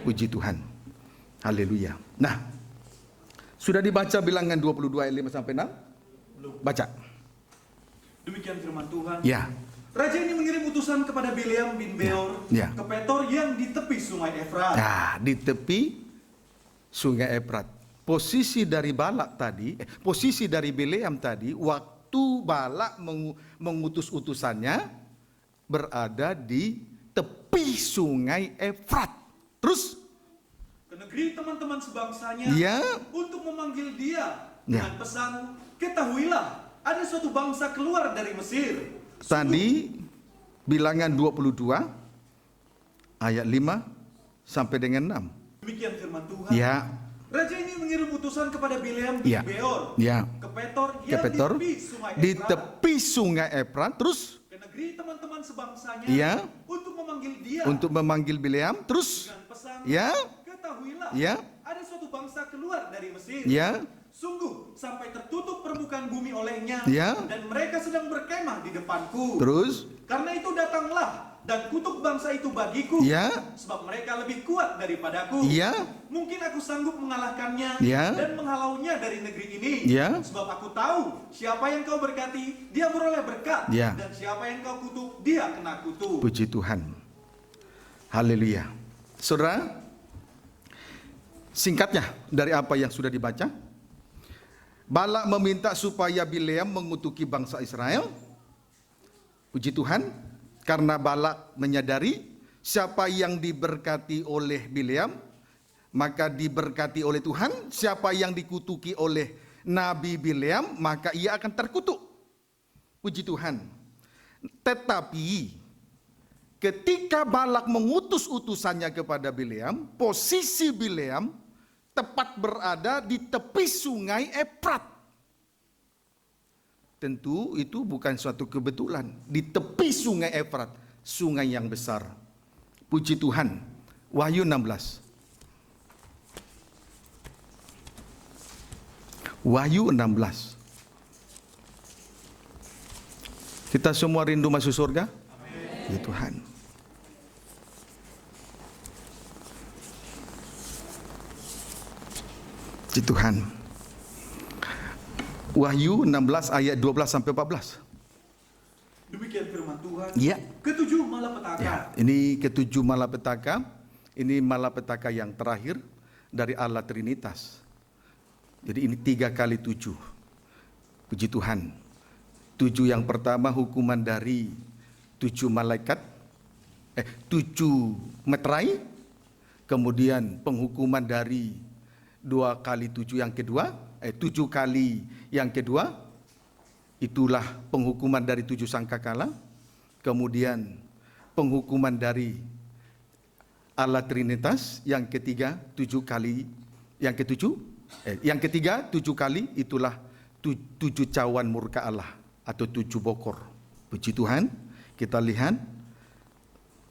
Puji Tuhan. Haleluya. Nah, sudah dibaca bilangan 22 ayat 5 sampai 6? Belum. Baca. Demikian firman Tuhan. Ya. Raja ini mengirim utusan kepada Bileam bin Beor Ya. ke Petor yang di tepi sungai Efrat. Nah, di tepi sungai Efrat. Posisi dari Balak tadi, posisi dari Bileam tadi, waktu Balak mengutus utusannya berada di tepi sungai Efrat. Terus ke negeri teman-teman sebangsanya Ya. untuk memanggil dia Ya. dengan pesan, ketahuilah ada suatu bangsa keluar dari Mesir. Tadi Bilangan 22 ayat 5 sampai dengan 6. Demikian firman Tuhan. Ya. Raja ini mengirim utusan kepada Bileam di Ya. Beor, Ya. ke Petor Ke yang Petor, di tepi sungai di Efrat, tepi sungai Efrat, terus ke negeri teman-teman sebangsanya Ya. untuk memanggil dia untuk memanggil Bileam, terus dengan pesan, ya, ketahuilah Ya. ada suatu bangsa keluar dari Mesir. ya, Sungguh sampai tertutup permukaan bumi olehnya, Ya. dan mereka sedang berkemah di depanku. terus Karena itu datanglah dan kutuk bangsa itu bagiku, Ya. sebab mereka lebih kuat daripadaku. Ya. Mungkin aku sanggup mengalahkannya Ya. dan menghalaunya dari negeri ini. Ya. Sebab aku tahu siapa yang kau berkati, dia beroleh berkat. Ya. Dan siapa yang kau kutuk, dia kena kutuk. puji Tuhan. Haleluya. Saudara, singkatnya dari apa yang sudah dibaca, Balak meminta supaya Bileam mengutuki bangsa Israel. Puji Tuhan, karena Balak menyadari siapa yang diberkati oleh Bileam, maka diberkati oleh Tuhan. Siapa yang dikutuki oleh Nabi Bileam, maka ia akan terkutuk. Puji Tuhan. Tetapi ketika Balak mengutus utusannya kepada Bileam, posisi Bileam tepat berada di tepi sungai Efrat. Tentu itu bukan suatu kebetulan. Di tepi sungai Efrat, sungai yang besar. Puji Tuhan. Wahyu 16. Wahyu 16. Kita semua rindu masuk surga? Amin. Ya Tuhan. Puji Tuhan. Wahyu 16 ayat 12 sampai 14. Demikian firman Tuhan. Ya. Ketujuh malapetaka. Ya, ini ketujuh malapetaka. Ini malapetaka yang terakhir dari Allah Trinitas. Jadi ini 3 kali 7. Puji Tuhan. 7 yang pertama hukuman dari 7 malaikat. 7 meterai. Kemudian penghukuman dari 2 kali 7 yang kedua. 7 kali yang kedua. Itulah penghukuman dari 7 sangkakala. Kemudian penghukuman dari Allah Trinitas. Yang ketiga 7 kali. Yang ketiga 7 kali, itulah 7 cawan murka Allah atau 7 bokor. Puji Tuhan. Kita lihat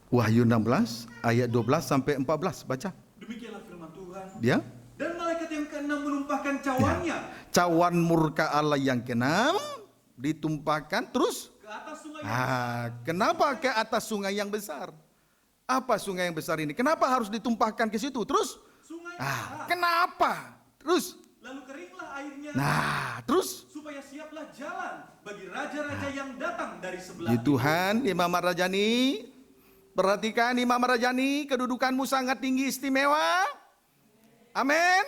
Wahyu 16 ayat 12 sampai 14, baca. Demikianlah firman Tuhan. Ya. Dan malaikat yang keenam menumpahkan cawannya Cawan murka Allah yang keenam ditumpahkan terus ke atas sungai yang besar. kenapa ke atas sungai yang besar? Apa sungai yang besar ini? Kenapa harus ditumpahkan ke situ? Terus Sungai besar. kenapa? Terus Lalu keringlah airnya. terus Supaya siaplah jalan bagi raja-raja yang datang dari sebelah ya Tuhan, Imam Rajani, perhatikan Imam Rajani, kedudukanmu sangat tinggi istimewa. Amin.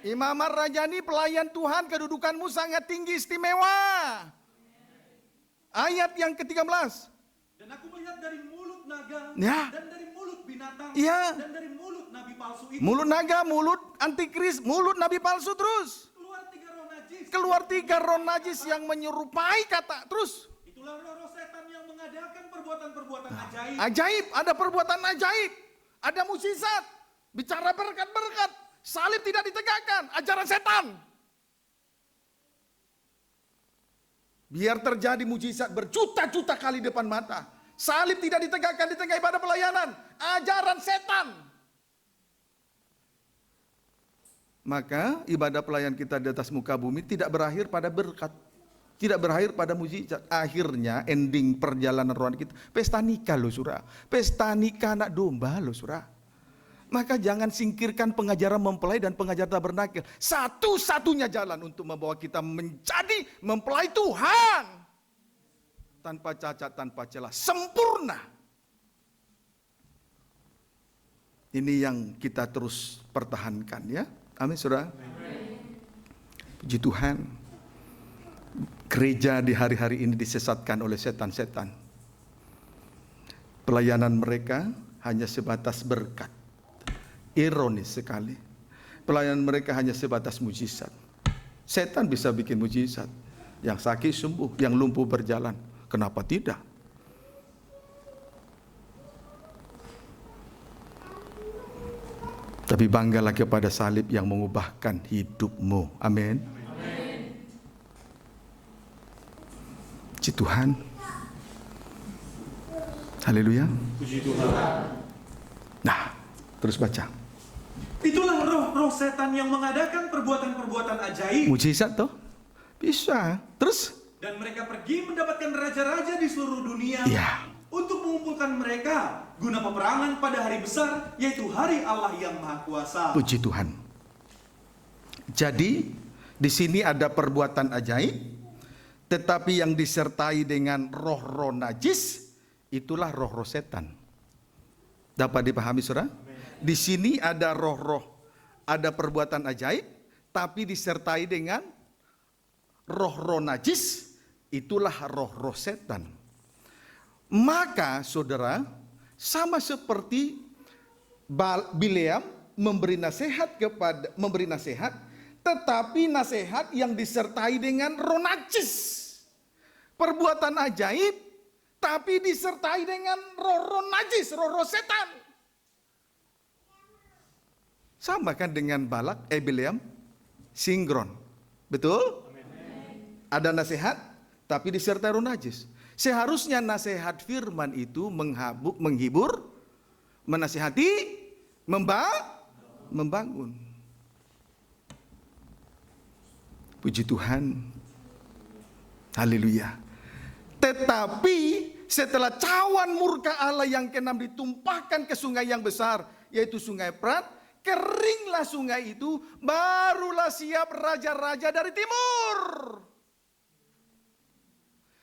Imam Rajani, pelayan Tuhan, kedudukanmu sangat tinggi istimewa. Ayat yang ke-13. Dan aku melihat dari mulut naga Ya. dan dari mulut binatang Ya. dan dari mulut nabi palsu itu Mulut naga, mulut antikris, mulut nabi palsu, terus keluar 3 roh najis. keluar 3 roh najis yang menyerupai kata. Terus Itulah roh-roh setan yang mengadakan perbuatan-perbuatan ajaib. ajaib, ada perbuatan ajaib, ada mukjizat, bicara berkat-berkat, salib tidak ditegakkan, ajaran setan. Biar terjadi mukjizat berjuta-juta kali depan mata. Salib tidak ditegakkan di tengah ibadah pelayanan, ajaran setan. Maka ibadah pelayan kita di atas muka bumi tidak berakhir pada berkat, tidak berakhir pada mukjizat. Akhirnya ending perjalanan rohani kita pesta nikah loh surah, pesta nikah anak domba loh surah. Maka jangan singkirkan pengajaran mempelai dan pengajaran tabernakel. Satu-satunya jalan untuk membawa kita menjadi mempelai Tuhan. Tanpa cacat, tanpa celah, sempurna. Ini yang kita terus pertahankan ya. Amin saudara. Puji Tuhan. Gereja di hari-hari ini disesatkan oleh setan-setan. Pelayanan mereka hanya sebatas berkat. Ironis sekali. Pelayanan mereka hanya sebatas mujizat. Setan bisa bikin mujizat. Yang sakit sembuh, yang lumpuh berjalan. Kenapa tidak? Tapi banggalah kepada salib yang mengubahkan hidupmu. Amin. Puji Tuhan. Haleluya. Puji Tuhan. Nah, terus baca. Itulah roh-roh setan yang mengadakan perbuatan-perbuatan ajaib. Mujizat toh? Bisa. Terus? Dan mereka pergi mendapatkan raja-raja di seluruh dunia. Iya. Untuk mengumpulkan mereka guna peperangan pada hari besar, yaitu hari Allah yang Maha Kuasa. Puji Tuhan. Jadi, di sini ada perbuatan ajaib, tetapi yang disertai dengan roh-roh najis, itulah roh-roh setan. Dapat dipahami, saudara? Di sini ada roh-roh, ada perbuatan ajaib, tapi disertai dengan roh-roh najis, itulah roh-roh setan. Maka saudara, sama seperti Bileam memberi nasihat, tetapi nasihat yang disertai dengan roh najis. Perbuatan ajaib, tapi disertai dengan roh-roh najis, roh-roh setan. Sama kan dengan Bileam, sinkron. Betul? Ada nasihat, tapi disertai roh najis. Seharusnya nasihat firman itu menghibur, menasihati, membangun. Puji Tuhan. Haleluya. Tetapi setelah cawan murka Allah yang keenam ditumpahkan ke sungai yang besar, yaitu sungai Prat, keringlah sungai itu, barulah siap raja-raja dari timur.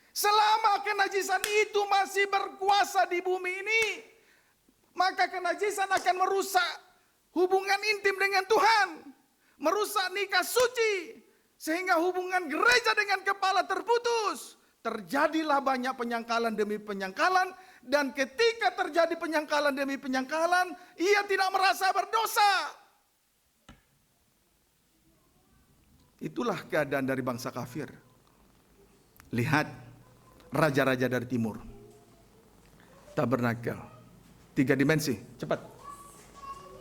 Selama kenajisan itu masih berkuasa di bumi ini, maka kenajisan akan merusak hubungan intim dengan Tuhan, merusak nikah suci, sehingga hubungan gereja dengan kepala terputus. Terjadilah banyak penyangkalan demi penyangkalan, dan ketika terjadi penyangkalan demi penyangkalan, ia tidak merasa berdosa. Itulah keadaan dari bangsa kafir. Lihat, raja-raja dari timur. Tabernakel. 3 dimensi, cepat.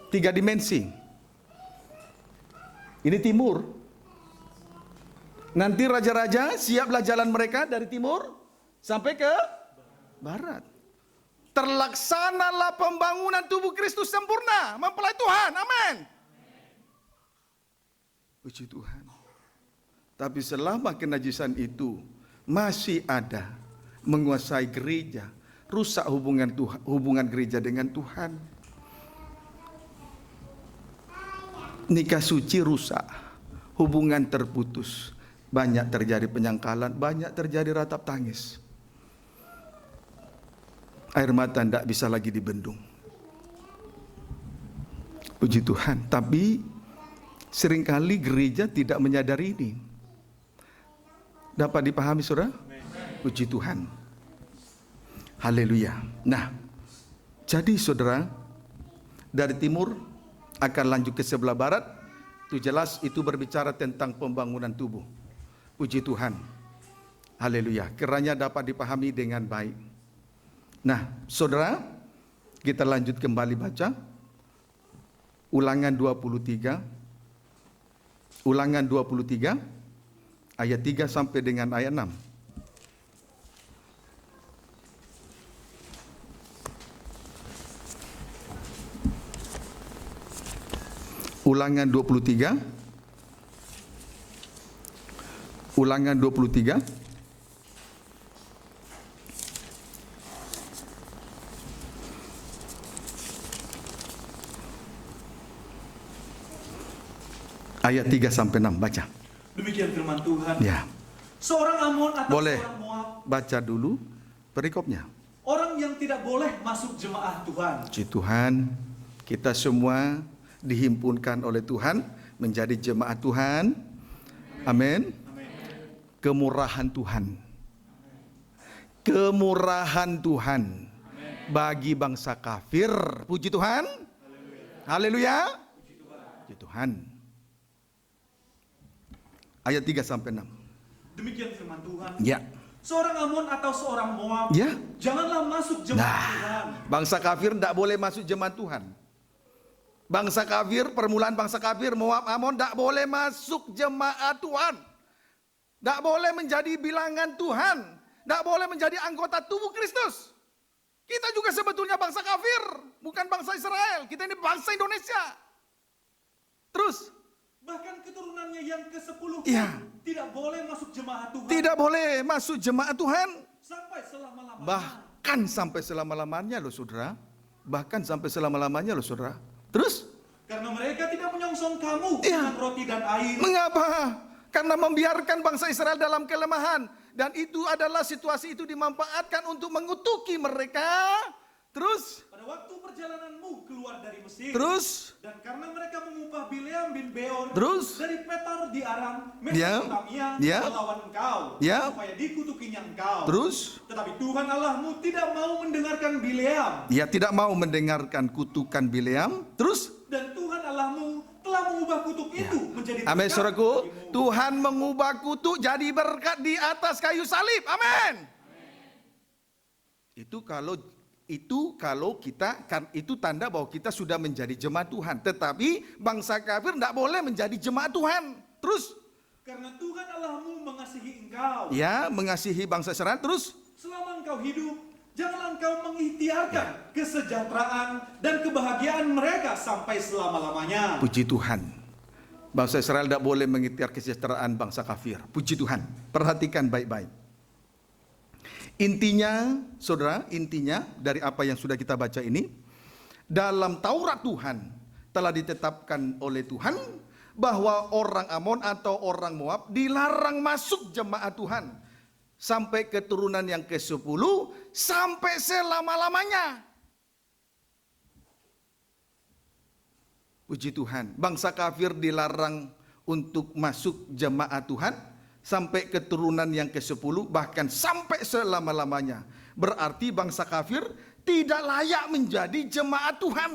3 dimensi. Ini timur. Nanti raja-raja siaplah jalan mereka dari timur sampai ke barat. Terlaksanalah pembangunan tubuh Kristus sempurna, mempelai Tuhan. Amin. Puji Tuhan. Tapi selama kenajisan itu masih ada menguasai gereja, rusak hubungan gereja dengan Tuhan. Nikah suci rusak, hubungan terputus, banyak terjadi penyangkalan, banyak terjadi ratap tangis. Air mata tidak bisa lagi dibendung. Puji Tuhan. Tapi seringkali gereja tidak menyadari ini. Dapat dipahami, saudara? Puji Tuhan. Haleluya. Nah, jadi saudara, dari timur akan lanjut ke sebelah barat. Itu jelas, itu berbicara tentang pembangunan tubuh. Puji Tuhan. Haleluya. Kiranya dapat dipahami dengan baik. Nah, saudara, kita lanjut kembali baca. Ulangan 23. Ulangan 23 ayat 3 sampai dengan ayat 6. Ulangan 23. Ulangan 23 ayat 3 sampai 6, baca. Demikian firman Tuhan. Ya. Seorang Amon atas Boleh seorang Moab. baca dulu perikopnya. Orang yang tidak boleh masuk jemaah Tuhan. Puji Tuhan, kita semua dihimpunkan oleh Tuhan menjadi jemaat Tuhan. Amin. Kemurahan Tuhan. Kemurahan Tuhan bagi bangsa kafir. Puji Tuhan. Haleluya. Puji Tuhan. Ayat 3 sampai 6. Demikian firman Tuhan. Ya. Seorang Amon atau seorang Moab, Ya. janganlah masuk jemaat Tuhan. Bangsa kafir tidak boleh masuk jemaat Tuhan. Bangsa kafir, permulaan bangsa kafir, Moab, Amon tidak boleh masuk jemaat Tuhan. Tidak boleh menjadi bilangan Tuhan. Tidak boleh menjadi anggota tubuh Kristus. Kita juga sebetulnya bangsa kafir, bukan bangsa Israel. Kita ini bangsa Indonesia. Terus, Bahkan keturunannya yang ke-10 Iya. tidak boleh masuk jemaat Tuhan. tidak boleh masuk jemaat Tuhan. Sampai selama-lamanya. Bahkan sampai selama-lamanya loh saudara. Bahkan sampai selama-lamanya loh saudara. Terus, Karena mereka tidak menyongsong kamu Iya. dengan roti dan air. mengapa? Karena membiarkan bangsa Israel dalam kelemahan. Dan itu adalah situasi itu dimanfaatkan untuk mengutuki mereka. Terus, Pada waktu perjalananmu keluar dari Mesir. terus, Dan karena mereka mengupah Bileam bin Beor Terus? dari Petor di Aram, Ya. Mesopotamia Ya. melawan engkau, Ya. supaya dikutukinya engkau. terus. Tetapi Tuhan Allahmu tidak mau mendengarkan Bileam, Ia tidak mau mendengarkan kutukan Bileam. Terus, dan Tuhan Allahmu telah mengubah kutuk itu menjadi amin berkat saudaraku. bagimu. Tuhan mengubah kutuk jadi berkat di atas kayu salib. Amin. Itu kalau kita kan itu tanda bahwa kita sudah menjadi jemaat Tuhan. Tetapi bangsa kafir tidak boleh menjadi jemaat Tuhan. Terus, Karena Tuhan Allahmu mengasihi engkau, ya mengasihi bangsa Israel. Terus, selama engkau hidup, janganlah engkau mengikhtiarkan Ya. kesejahteraan dan kebahagiaan mereka sampai selama-lamanya. puji Tuhan. Bangsa Israel tidak boleh mengikhtiar kesejahteraan bangsa kafir. Puji Tuhan. Perhatikan baik-baik. Intinya, saudara, intinya dari apa yang sudah kita baca ini, dalam Taurat Tuhan telah ditetapkan oleh Tuhan bahwa orang Amon atau orang Moab dilarang masuk jemaat Tuhan sampai keturunan yang ke-10 sampai selama-lamanya. Puji Tuhan, bangsa kafir dilarang untuk masuk jemaat Tuhan sampai keturunan yang ke-10 bahkan sampai selama-lamanya. Berarti bangsa kafir tidak layak menjadi jemaat Tuhan.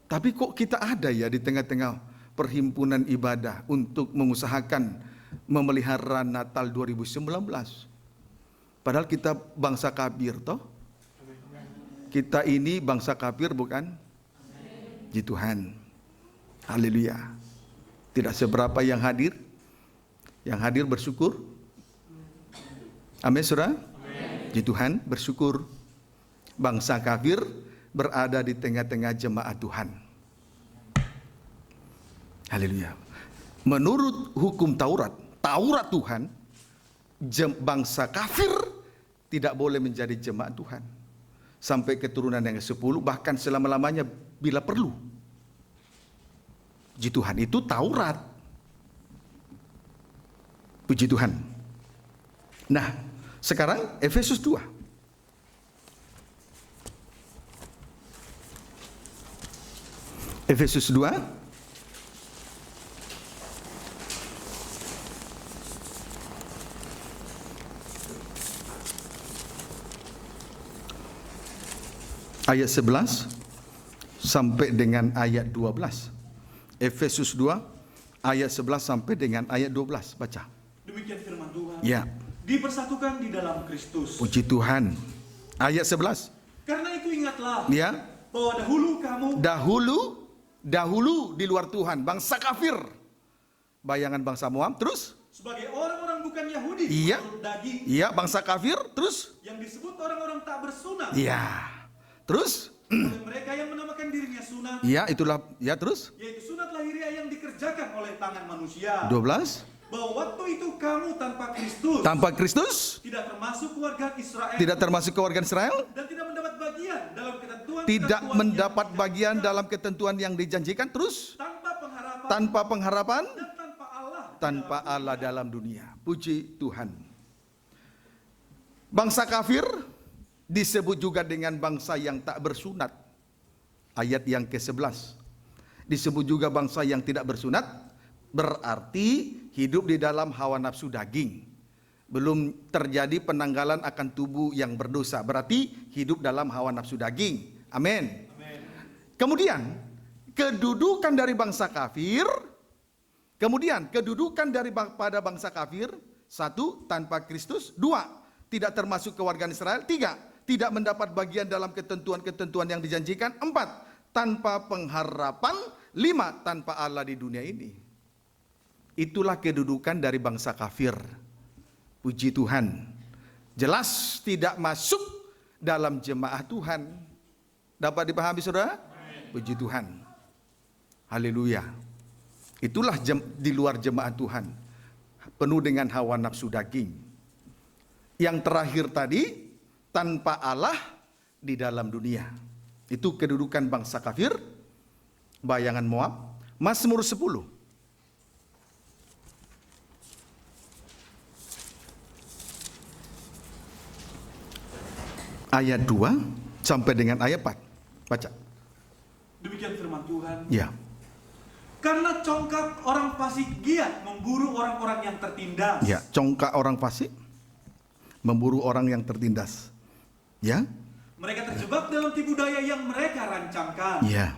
Tapi kok kita ada ya di tengah-tengah perhimpunan ibadah untuk mengusahakan memelihara Natal 2019. Padahal kita bangsa kafir toh. Kita ini bangsa kafir bukan? Puji Tuhan. Haleluya. Tidak seberapa yang hadir. Yang hadir bersyukur. Amin saudara. Puji Tuhan, bersyukur. Bangsa kafir berada di tengah-tengah jemaat Tuhan. Haleluya. Menurut hukum Taurat Tuhan, bangsa kafir tidak boleh menjadi jemaat Tuhan sampai keturunan yang ke-10 bahkan selama-lamanya bila perlu. Puji Tuhan, itu Taurat. Puji Tuhan. Nah, sekarang Efesus 2. Efesus 2 ayat 11 sampai dengan ayat 12. Efesus 2 ayat 11 sampai dengan ayat 12. Baca. Demikian firman Tuhan. Ya, Dipersatukan di dalam Kristus. puji Tuhan. Ayat 11. Karena itu ingatlah Ya, bahwa dahulu kamu dahulu di luar Tuhan, bangsa kafir. Bayangan bangsa Moab, terus? sebagai orang-orang bukan Yahudi, Iya. menurut daging, Iya, bangsa kafir, terus? yang disebut orang-orang tak bersunat, Iya. Terus? oleh mereka yang menamakan dirinya sunat, Iya, itulah. Ya, terus? yaitu sunat lahiriah yang dikerjakan oleh tangan manusia. 12. Bahwa waktu itu kamu tanpa Kristus, Tanpa Kristus tidak termasuk keluarga Israel, tidak termasuk keluarga Israel, dan tidak mendapat bagian dalam ketentuan tidak yang mendapat dijanjikan, bagian dalam ketentuan yang dijanjikan, terus? tanpa pengharapan, Tanpa pengharapan, dan tanpa Allah dalam dunia. Puji Tuhan. Bangsa kafir disebut juga dengan bangsa yang tak bersunat. Ayat yang ke-11. Disebut juga bangsa yang tidak bersunat, berarti hidup di dalam hawa nafsu daging. belum terjadi penanggalan akan tubuh yang berdosa. Berarti hidup dalam hawa nafsu daging. Amin. Kemudian kedudukan dari bangsa kafir. Kemudian kedudukan pada bangsa kafir. 1. Tanpa Kristus. 2. Tidak termasuk kewargaan Israel. 3. Tidak mendapat bagian dalam ketentuan-ketentuan yang dijanjikan. 4. Tanpa pengharapan. 5. Tanpa Allah di dunia ini. Itulah kedudukan dari bangsa kafir. Puji Tuhan. Jelas tidak masuk dalam jemaah Tuhan. Dapat dipahami saudara? Puji Tuhan. Haleluya. Itulah di luar jemaah Tuhan. Penuh dengan hawa nafsu daging. Yang terakhir tadi, tanpa Allah di dalam dunia. Itu kedudukan bangsa kafir. Bayangan Moab. Mazmur 10. Ayat 2 sampai dengan ayat 4. Baca. Demikian firman Tuhan. Ya. Karena congkak orang fasik giat memburu orang-orang yang tertindas. Ya, congkak orang fasik memburu orang yang tertindas. Ya. Mereka terjebak dalam tipu daya yang mereka rancangkan. Ya.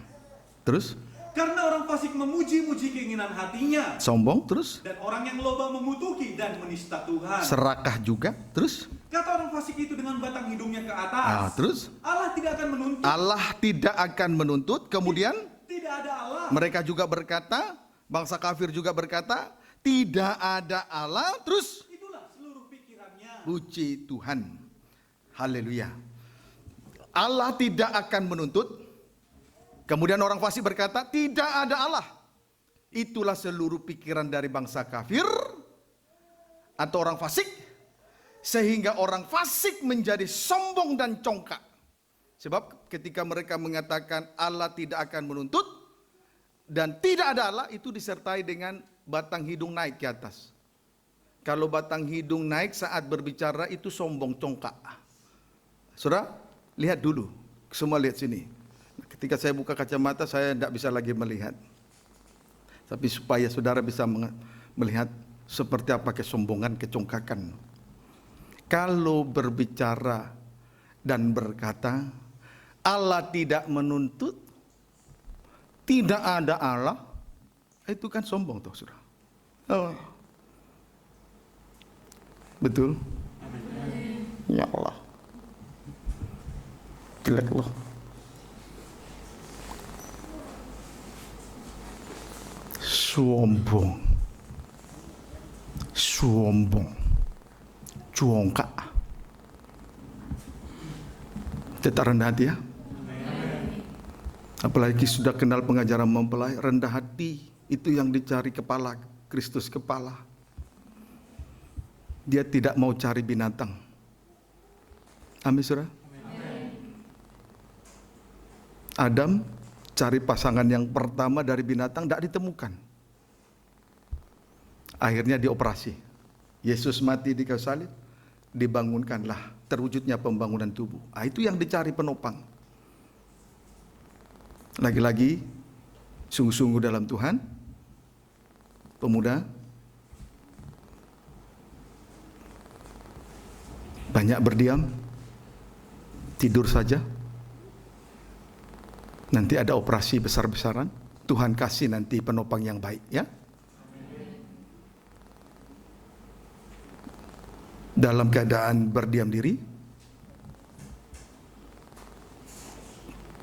Terus? Karena orang fasik memuji-muji keinginan hatinya. Sombong, terus? Dan orang yang loba mengutuki dan menista Tuhan. Serakah juga, terus? Kata orang fasik itu dengan batang hidungnya ke atas. Terus? Allah tidak akan menuntut. Allah tidak akan menuntut. Kemudian? Tidak ada Allah. Mereka juga berkata, bangsa kafir juga berkata, tidak ada Allah. Terus? Itulah seluruh pikirannya. Puji Tuhan. Haleluya. Allah tidak akan menuntut. Kemudian orang fasik berkata, tidak ada Allah. Itulah seluruh pikiran dari bangsa kafir atau orang fasik. Sehingga orang fasik menjadi sombong dan congkak. Sebab ketika mereka mengatakan Allah tidak akan menuntut dan tidak ada Allah, itu disertai dengan batang hidung naik ke atas. Kalau batang hidung naik saat berbicara itu sombong, congkak. Saudara, lihat dulu. Semua lihat sini. Ketika saya buka kacamata, saya tidak bisa lagi melihat. Tapi supaya saudara bisa melihat seperti apa kesombongan, kecongkakan. Kalau berbicara dan berkata, Allah tidak menuntut, tidak ada Allah, itu kan sombong toh saudara. Oh. Betul? Ya Allah. Jelek loh. Sombong, congkak. Tetap rendah hati ya. Apalagi sudah kenal pengajaran mempelai, rendah hati itu yang dicari kepala, Kristus kepala. Dia tidak mau cari binatang. Amin saudara. Adam cari pasangan yang pertama dari binatang, tidak ditemukan. Akhirnya dioperasi. Yesus mati di kayu salib, dibangunkanlah, terwujudnya pembangunan tubuh. Itu yang dicari penopang. Lagi-lagi, sungguh-sungguh dalam Tuhan, pemuda, banyak berdiam, tidur saja. Nanti ada operasi besar-besaran. Tuhan kasih nanti penopang yang baik ya. Dalam keadaan berdiam diri,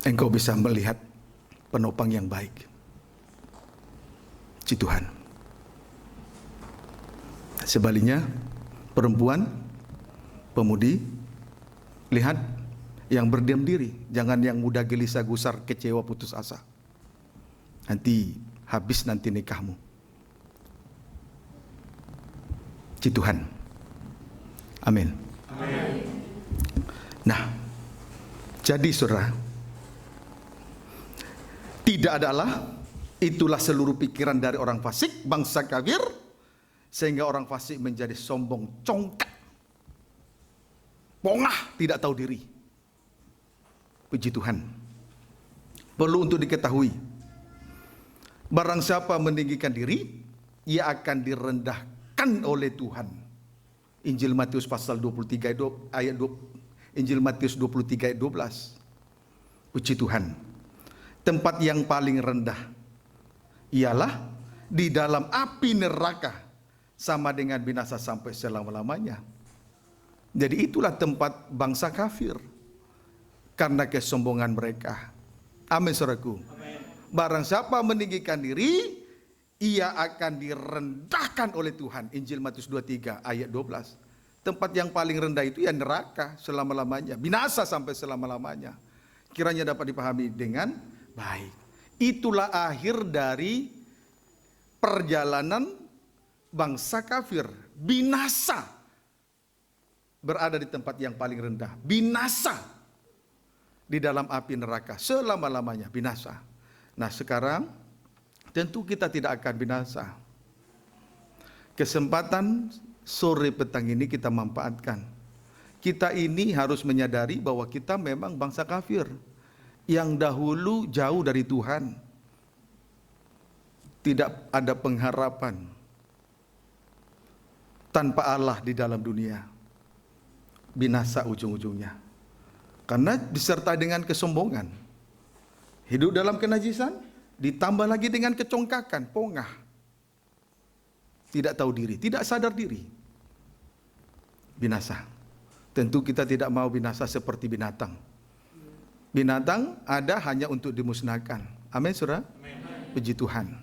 engkau bisa melihat penopang yang baik. Puji Tuhan. Sebaliknya, perempuan, pemudi, lihat yang berdiam diri, jangan yang mudah gelisah gusar, kecewa, putus asa. Nanti habis nanti nikahmu. Puji Tuhan. Amin. Nah, jadi saudara, tidak ada Allah, itulah seluruh pikiran dari orang fasik, bangsa kafir, sehingga orang fasik menjadi sombong, congkak, pongah, tidak tahu diri. Puji Tuhan. Perlu untuk diketahui, barang siapa meninggikan diri, ia akan direndahkan oleh Tuhan. Injil Matius pasal 23 ayat 2, Injil Matius 23 ayat 12. Puji Tuhan. Tempat yang paling rendah ialah di dalam api neraka, sama dengan binasa sampai selama-lamanya. Jadi itulah tempat bangsa kafir karena kesombongan mereka. Amin, saudaraku. Barang siapa meninggikan diri, ia akan direndahkan oleh Tuhan. Injil Matius 23 ayat 12. Tempat yang paling rendah itu ya neraka selama-lamanya, binasa sampai selama-lamanya. Kiranya dapat dipahami dengan baik. Itulah akhir dari perjalanan bangsa kafir, binasa. Berada di tempat yang paling rendah, binasa di dalam api neraka selama-lamanya, binasa. Nah, sekarang tentu kita tidak akan binasa. Kesempatan sore petang ini kita manfaatkan. Kita ini harus menyadari bahwa kita memang bangsa kafir yang dahulu jauh dari Tuhan. Tidak ada pengharapan tanpa Allah di dalam dunia. Binasa ujung-ujungnya. Karena disertai dengan kesombongan. Hidup dalam kenajisan, ditambah lagi dengan kecongkakan, pongah. Tidak tahu diri, tidak sadar diri. Binasa. Tentu kita tidak mau binasa seperti binatang. Binatang ada hanya untuk dimusnahkan. Amin, saudara? Puji Tuhan.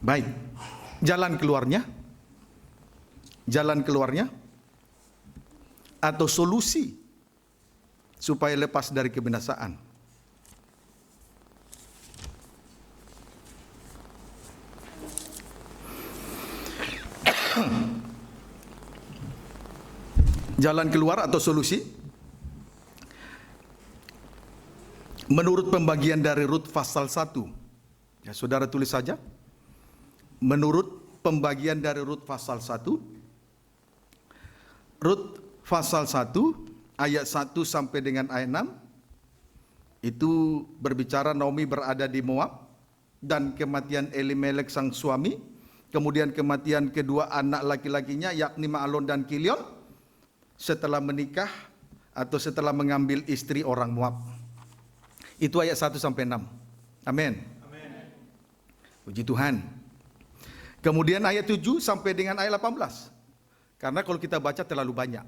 Baik. Jalan keluarnya. Jalan keluarnya. Atau solusi supaya lepas dari kebinasaan. Jalan keluar atau solusi menurut pembagian dari Rut pasal 1. Ya, saudara tulis saja. Menurut pembagian dari Rut pasal 1. Rut pasal 1 ayat 1 sampai dengan ayat 6 itu berbicara Naomi berada di Moab dan kematian Elimelek sang suami, kemudian kematian kedua anak laki-lakinya yakni Maalon dan Kilion setelah menikah atau setelah mengambil istri orang Moab. Itu ayat 1 sampai 6. Amin. Puji Tuhan. Kemudian ayat 7 sampai dengan ayat 18. Karena kalau kita baca terlalu banyak.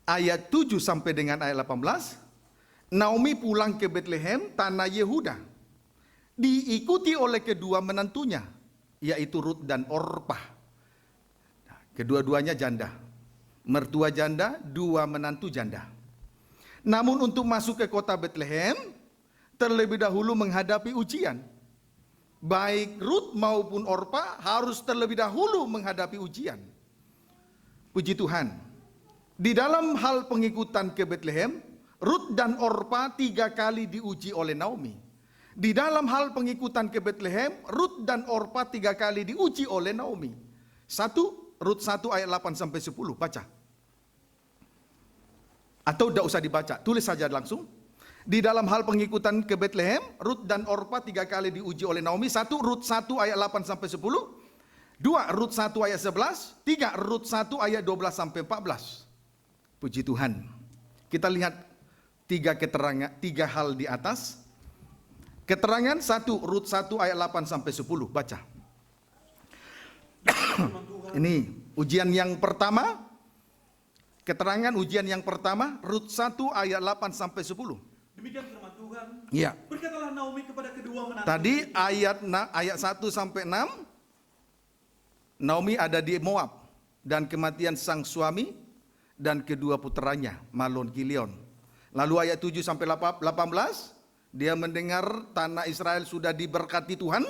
Ayat 7 sampai dengan ayat 18, Naomi pulang ke Bethlehem, tanah Yehuda. Diikuti oleh kedua menantunya, yaitu Rut dan Orpah. Kedua-duanya janda. Mertua janda, dua menantu janda. Namun untuk masuk ke kota Bethlehem, terlebih dahulu menghadapi ujian. Baik Rut maupun Orpah harus terlebih dahulu menghadapi ujian. Puji Tuhan. Di dalam hal pengikutan ke Bethlehem, Rut dan Orpah 3 kali diuji oleh Naomi. Di dalam hal pengikutan ke Bethlehem, Rut dan Orpah 3 kali diuji oleh Naomi. 1, Rut 1 ayat 8 sampai 10, baca. Atau tidak usah dibaca, tulis saja langsung. Di dalam hal pengikutan ke Bethlehem, Rut dan Orpah 3 kali diuji oleh Naomi. 1, Rut 1 ayat 8 sampai 10. 2, Rut 1 ayat 11. 3, Rut 1 ayat 12 sampai 14. Puji Tuhan. Kita lihat 3 keterangan, 3 hal di atas. Keterangan 1, Rut 1 ayat 8 sampai 10, baca. Ini ujian yang pertama. Keterangan ujian yang pertama, Rut 1 ayat 8 sampai 10. Demikian firman Tuhan. Iya. Berkatalah Naomi kepada kedua menantu. Tadi ayat 1 sampai 6, Naomi ada di Moab dan kematian sang suami dan kedua puteranya, Malon Kilion. Lalu ayat 7 sampai 18, dia mendengar tanah Israel sudah diberkati Tuhan.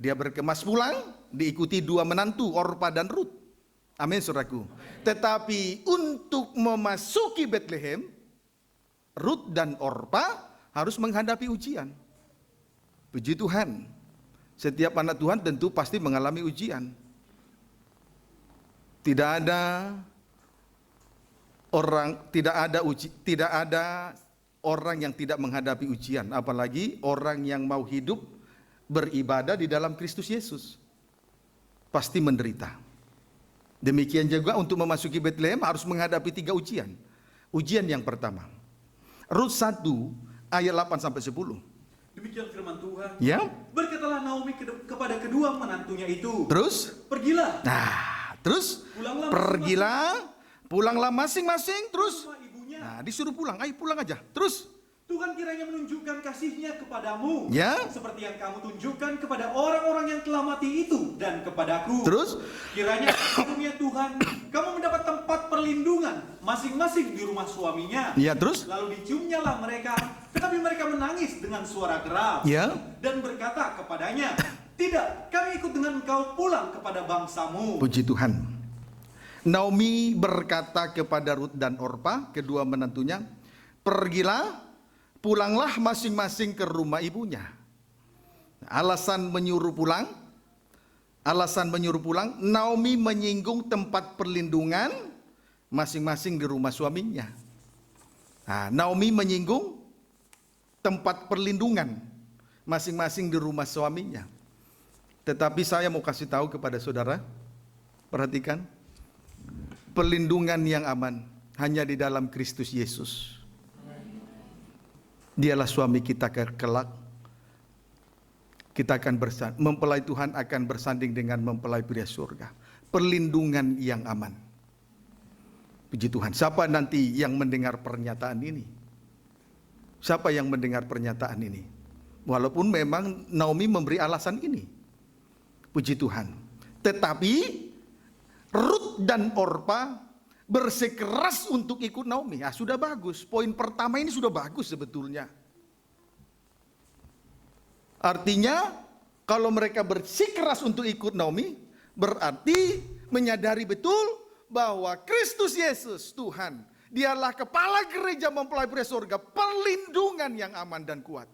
Dia berkemas pulang, diikuti 2 menantu, Orpah dan Rut. Amin, saudaraku. Tetapi untuk memasuki Bethlehem, Rut dan Orpah harus menghadapi ujian. Puji Tuhan. Setiap anak Tuhan tentu pasti mengalami ujian. Tidak ada orang yang tidak menghadapi ujian, apalagi orang yang mau hidup beribadah di dalam Kristus Yesus. Pasti menderita. Demikian juga untuk memasuki Bethlehem harus menghadapi 3 ujian. Ujian yang pertama, Rut 1 ayat 8 sampai 10. Demikian firman Tuhan. Ya. Berkatalah Naomi kepada kedua menantunya itu. Terus? Pergilah. Nah, terus Pulanglah pulanglah masing-masing, terus. rumah ibunya. Nah, disuruh pulang, ayo pulang aja. Terus? Tuhan kiranya menunjukkan kasihnya kepadamu. Ya. Seperti yang kamu tunjukkan kepada orang-orang yang telah mati itu dan kepadaku. Terus? Kiranya karunia Tuhan, kamu mendapat tempat perlindungan masing-masing di rumah suaminya. Ya, terus? Lalu diciumnyalah mereka, tetapi mereka menangis dengan suara keras. Ya. Dan berkata kepadanya, tidak, kami ikut dengan engkau pulang kepada bangsamu. Puji Tuhan. Naomi berkata kepada Rut dan Orpa, kedua menantunya, pergilah, pulanglah masing-masing ke rumah ibunya. Alasan menyuruh pulang, Naomi menyinggung tempat perlindungan masing-masing di rumah suaminya. Nah, Naomi menyinggung tempat perlindungan masing-masing di rumah suaminya. Tetapi saya mau kasih tahu kepada saudara, perhatikan, perlindungan yang aman hanya di dalam Kristus Yesus. Dialah suami kita kelak. Kita akan mempelai Tuhan akan bersanding dengan mempelai pria surga. Perlindungan yang aman. Puji Tuhan. Siapa nanti yang mendengar pernyataan ini? Siapa yang mendengar pernyataan ini? Walaupun memang Naomi memberi alasan ini. Puji Tuhan. Tetapi Rut dan Orpa bersikeras untuk ikut Naomi. Ya, sudah bagus. Poin pertama ini sudah bagus sebetulnya. Artinya kalau mereka bersikeras untuk ikut Naomi, berarti menyadari betul bahwa Kristus Yesus Tuhan, dialah kepala gereja mempelai pria surga, perlindungan yang aman dan kuat.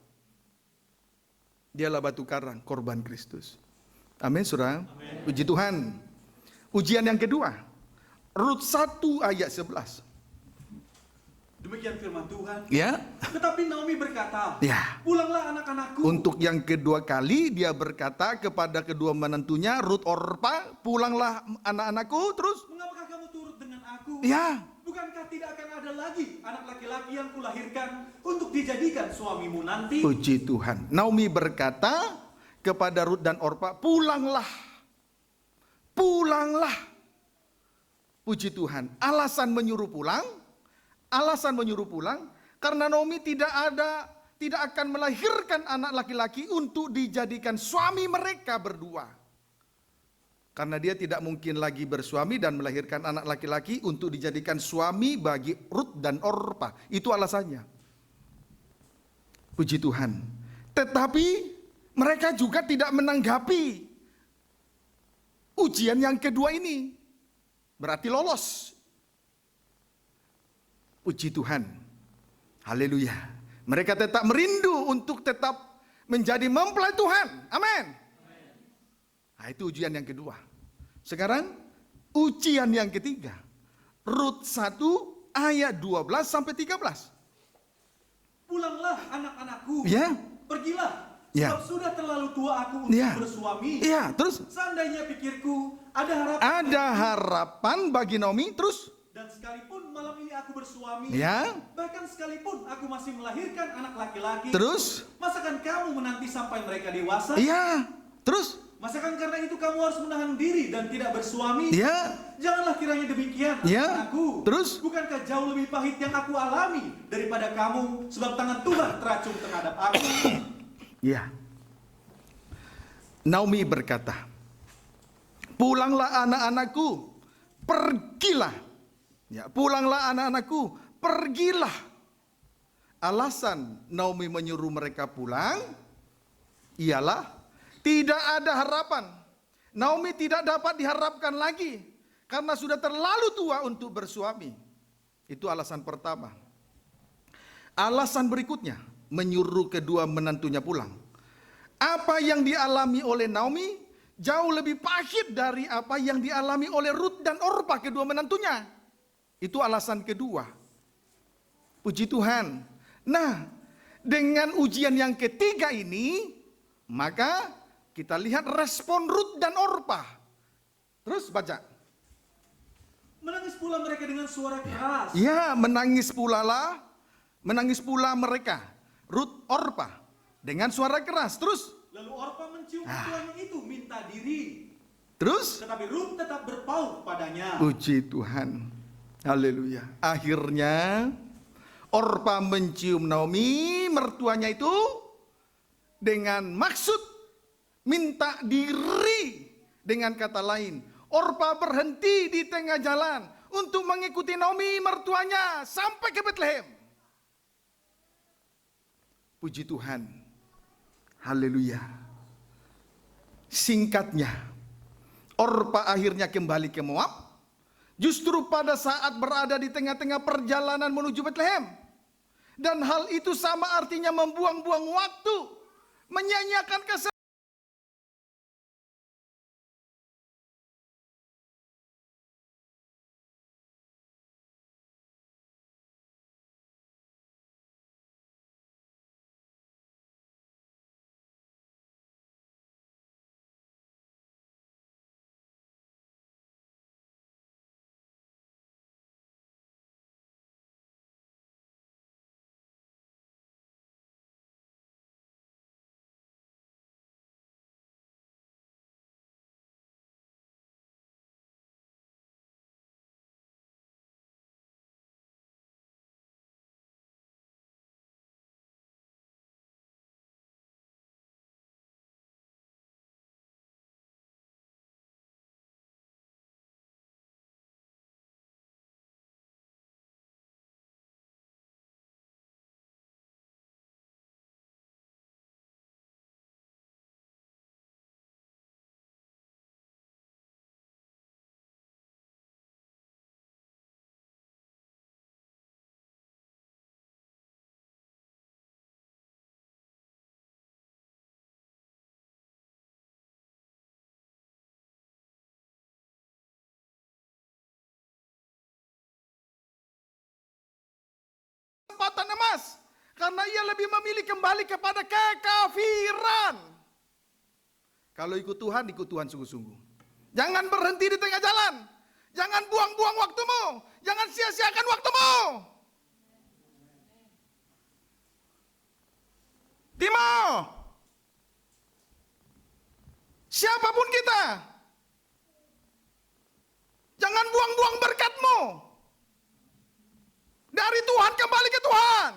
Dialah batu karang, korban Kristus. Amin, saudara. Puji Tuhan. Ujian yang kedua, Rut 1 ayat 11. Demikian firman Tuhan. Ya. Tetapi Naomi berkata, Ya. pulanglah anak-anakku. Untuk yang kedua kali dia berkata kepada kedua menantunya, Rut, Orpa, pulanglah anak-anakku. Terus? Mengapakah kamu turut dengan aku? Ya. Bukankah tidak akan ada lagi anak laki-laki yang kulahirkan untuk dijadikan suamimu nanti? Puji Tuhan. Naomi berkata kepada Rut dan Orpa, pulanglah. Pulanglah. Puji Tuhan. Alasan menyuruh pulang karena Naomi tidak akan melahirkan anak laki-laki untuk dijadikan suami mereka berdua. Karena dia tidak mungkin lagi bersuami dan melahirkan anak laki-laki untuk dijadikan suami bagi Rut dan Orpa. Itu alasannya. Puji Tuhan. Tetapi mereka juga tidak menanggapi ujian yang kedua ini. Berarti lolos. Puji Tuhan. Haleluya. Mereka tetap merindu untuk tetap menjadi mempelai Tuhan. Amin. Nah, itu ujian yang kedua. Sekarang ujian yang ketiga. Rut 1 ayat 12 sampai 13. Pulanglah anak-anakku. Ya. Pergilah. Ya. Sebab sudah terlalu tua aku untuk bersuami. Ya, terus Seandainya pikirku ada harapan bagi Naomi, terus dan sekalipun malam ini aku bersuami, ya. bahkan sekalipun aku masih melahirkan anak laki-laki, Terus masakan kamu menanti sampai mereka dewasa? ya. Terus Masakan karena itu kamu harus menahan diri dan tidak bersuami? ya. Janganlah kiranya demikian, Ya. anakku. Terus Bukankah jauh lebih pahit yang aku alami daripada kamu, sebab tangan Tuhan teracung terhadap aku? ya. Naomi berkata, pulanglah anak-anakku, pergilah. Ya, pulanglah anak-anakku, pergilah. Alasan Naomi menyuruh mereka pulang ialah tidak ada harapan. Naomi tidak dapat diharapkan lagi karena sudah terlalu tua untuk bersuami. Itu alasan pertama. Alasan berikutnya, menyuruh kedua menantunya pulang. Apa yang dialami oleh Naomi jauh lebih pahit dari apa yang dialami oleh Rut dan Orpa, kedua menantunya. Itu alasan kedua. Puji Tuhan. Nah, dengan ujian yang ketiga ini, maka kita lihat respon Rut dan Orpa. Terus baca. Menangis pula mereka dengan suara keras. Ya, menangis pula mereka, Rut, Orpa, dengan suara keras. Terus, Lalu Orpa mencium mertuanya itu minta diri. terus, Tetapi Rut tetap berpaut padanya. puji Tuhan, haleluya. Akhirnya, Orpa mencium Naomi, mertuanya itu, dengan maksud minta diri. Dengan kata lain, Orpa berhenti di tengah jalan untuk mengikuti Naomi, mertuanya, sampai ke Bethlehem. Puji Tuhan, haleluya. Singkatnya, Orpa akhirnya kembali ke Moab, justru pada saat berada di tengah-tengah perjalanan menuju Bethlehem. Dan hal itu sama artinya membuang-buang waktu, menyanyiakan kesempatan. Emas, karena ia lebih memilih kembali kepada kekafiran. Kalau ikut Tuhan sungguh-sungguh. Jangan berhenti di tengah jalan. Jangan buang-buang waktumu. Jangan sia-siakan waktumu. Timo, siapapun kita, jangan buang-buang berkatmu. Dari Tuhan kembali ke Tuhan.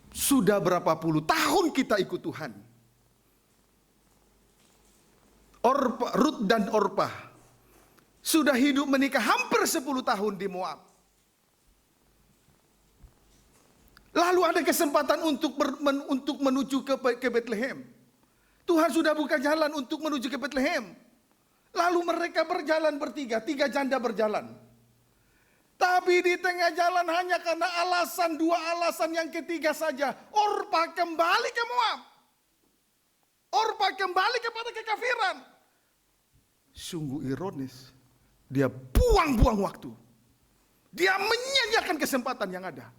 Sudah berapa puluh tahun kita ikut Tuhan. Rut dan Orpa sudah hidup menikah hampir 10 tahun di Moab. Lalu ada kesempatan untuk menuju ke Bethlehem. Tuhan sudah buka jalan untuk menuju ke Bethlehem. Lalu mereka berjalan bertiga, 3 janda berjalan. Tapi di tengah jalan hanya karena dua alasan yang ketiga saja, Orpa kembali ke Moab. Orpa kembali kepada kekafiran. Sungguh ironis. Dia buang-buang waktu. Dia menyanyiakan kesempatan yang ada.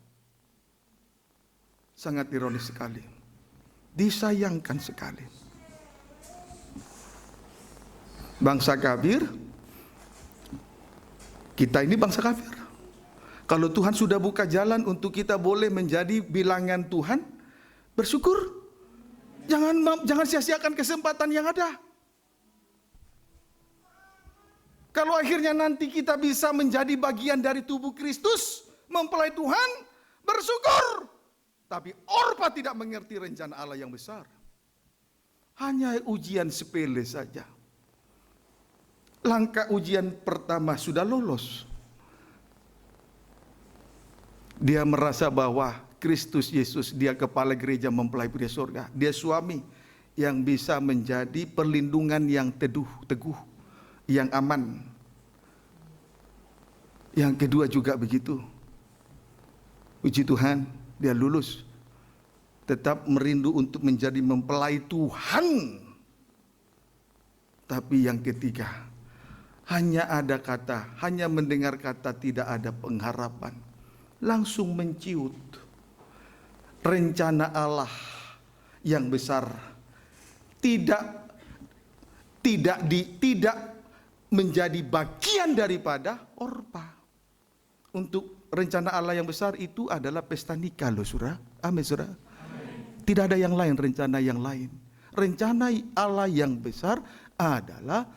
Sangat ironis sekali. Disayangkan sekali. Bangsa kafir, kita ini bangsa kafir. Kalau Tuhan sudah buka jalan untuk kita boleh menjadi bilangan Tuhan, bersyukur. Jangan sia-siakan kesempatan yang ada. Kalau akhirnya nanti kita bisa menjadi bagian dari tubuh Kristus, mempelai Tuhan, bersyukur. Tapi Orpa tidak mengerti rencana Allah yang besar. Hanya ujian sepele saja. Langkah ujian pertama sudah lolos. Dia merasa bahwa Kristus Yesus, dia kepala gereja mempelai pria surga. Dia suami yang bisa menjadi perlindungan yang teguh, yang aman. Yang kedua juga begitu. Puji Tuhan, dia lulus. Tetap merindu untuk menjadi mempelai Tuhan. Tapi yang ketiga, hanya ada kata, hanya mendengar kata, tidak ada pengharapan. Langsung menciut rencana Allah yang besar tidak menjadi bagian daripada Orpa. Untuk rencana Allah yang besar itu adalah pesta nikah loh, Saudara. Amin, Saudara. Tidak ada yang lain, rencana yang lain. Rencana Allah yang besar adalah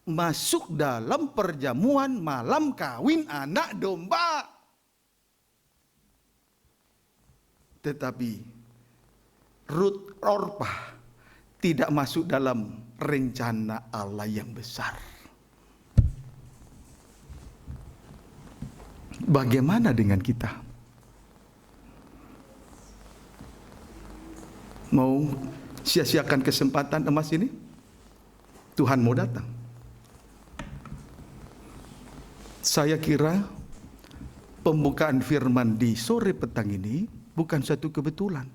masuk dalam perjamuan malam kawin anak domba. Tetapi Ruth Orpa tidak masuk dalam rencana Allah yang besar. Bagaimana dengan kita? Mau sia-siakan kesempatan emas ini? Tuhan mau datang. Saya kira pembukaan firman di sore petang ini bukan satu kebetulan.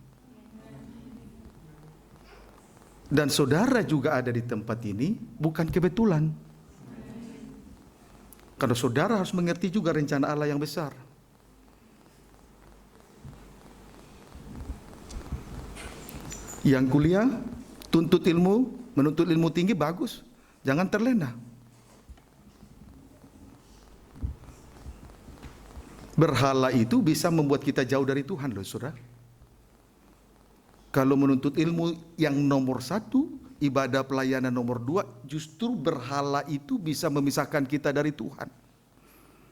Dan saudara juga ada di tempat ini bukan kebetulan. Karena saudara harus mengerti juga rencana Allah yang besar. Yang kuliah, tuntut ilmu, menuntut ilmu tinggi bagus. Jangan terlena. Berhala itu bisa membuat kita jauh dari Tuhan loh, saudara. Kalau menuntut ilmu yang nomor 1, ibadah pelayanan nomor 2, justru berhala itu bisa memisahkan kita dari Tuhan.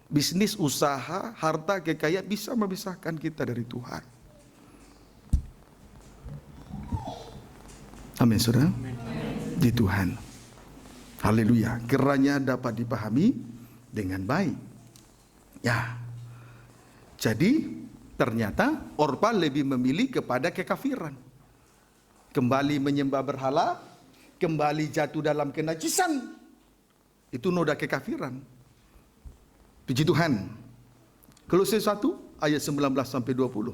Bisnis, usaha, harta, kekayaan bisa memisahkan kita dari Tuhan. Amin, saudara. Di Tuhan. Haleluya. Kiranya dapat dipahami dengan baik. Ya. Jadi ternyata Orpa lebih memilih kepada kekafiran. Kembali menyembah berhala, kembali jatuh dalam kenajisan. Itu noda kekafiran. Puji Tuhan. Kolose 1 ayat 19 sampai 20.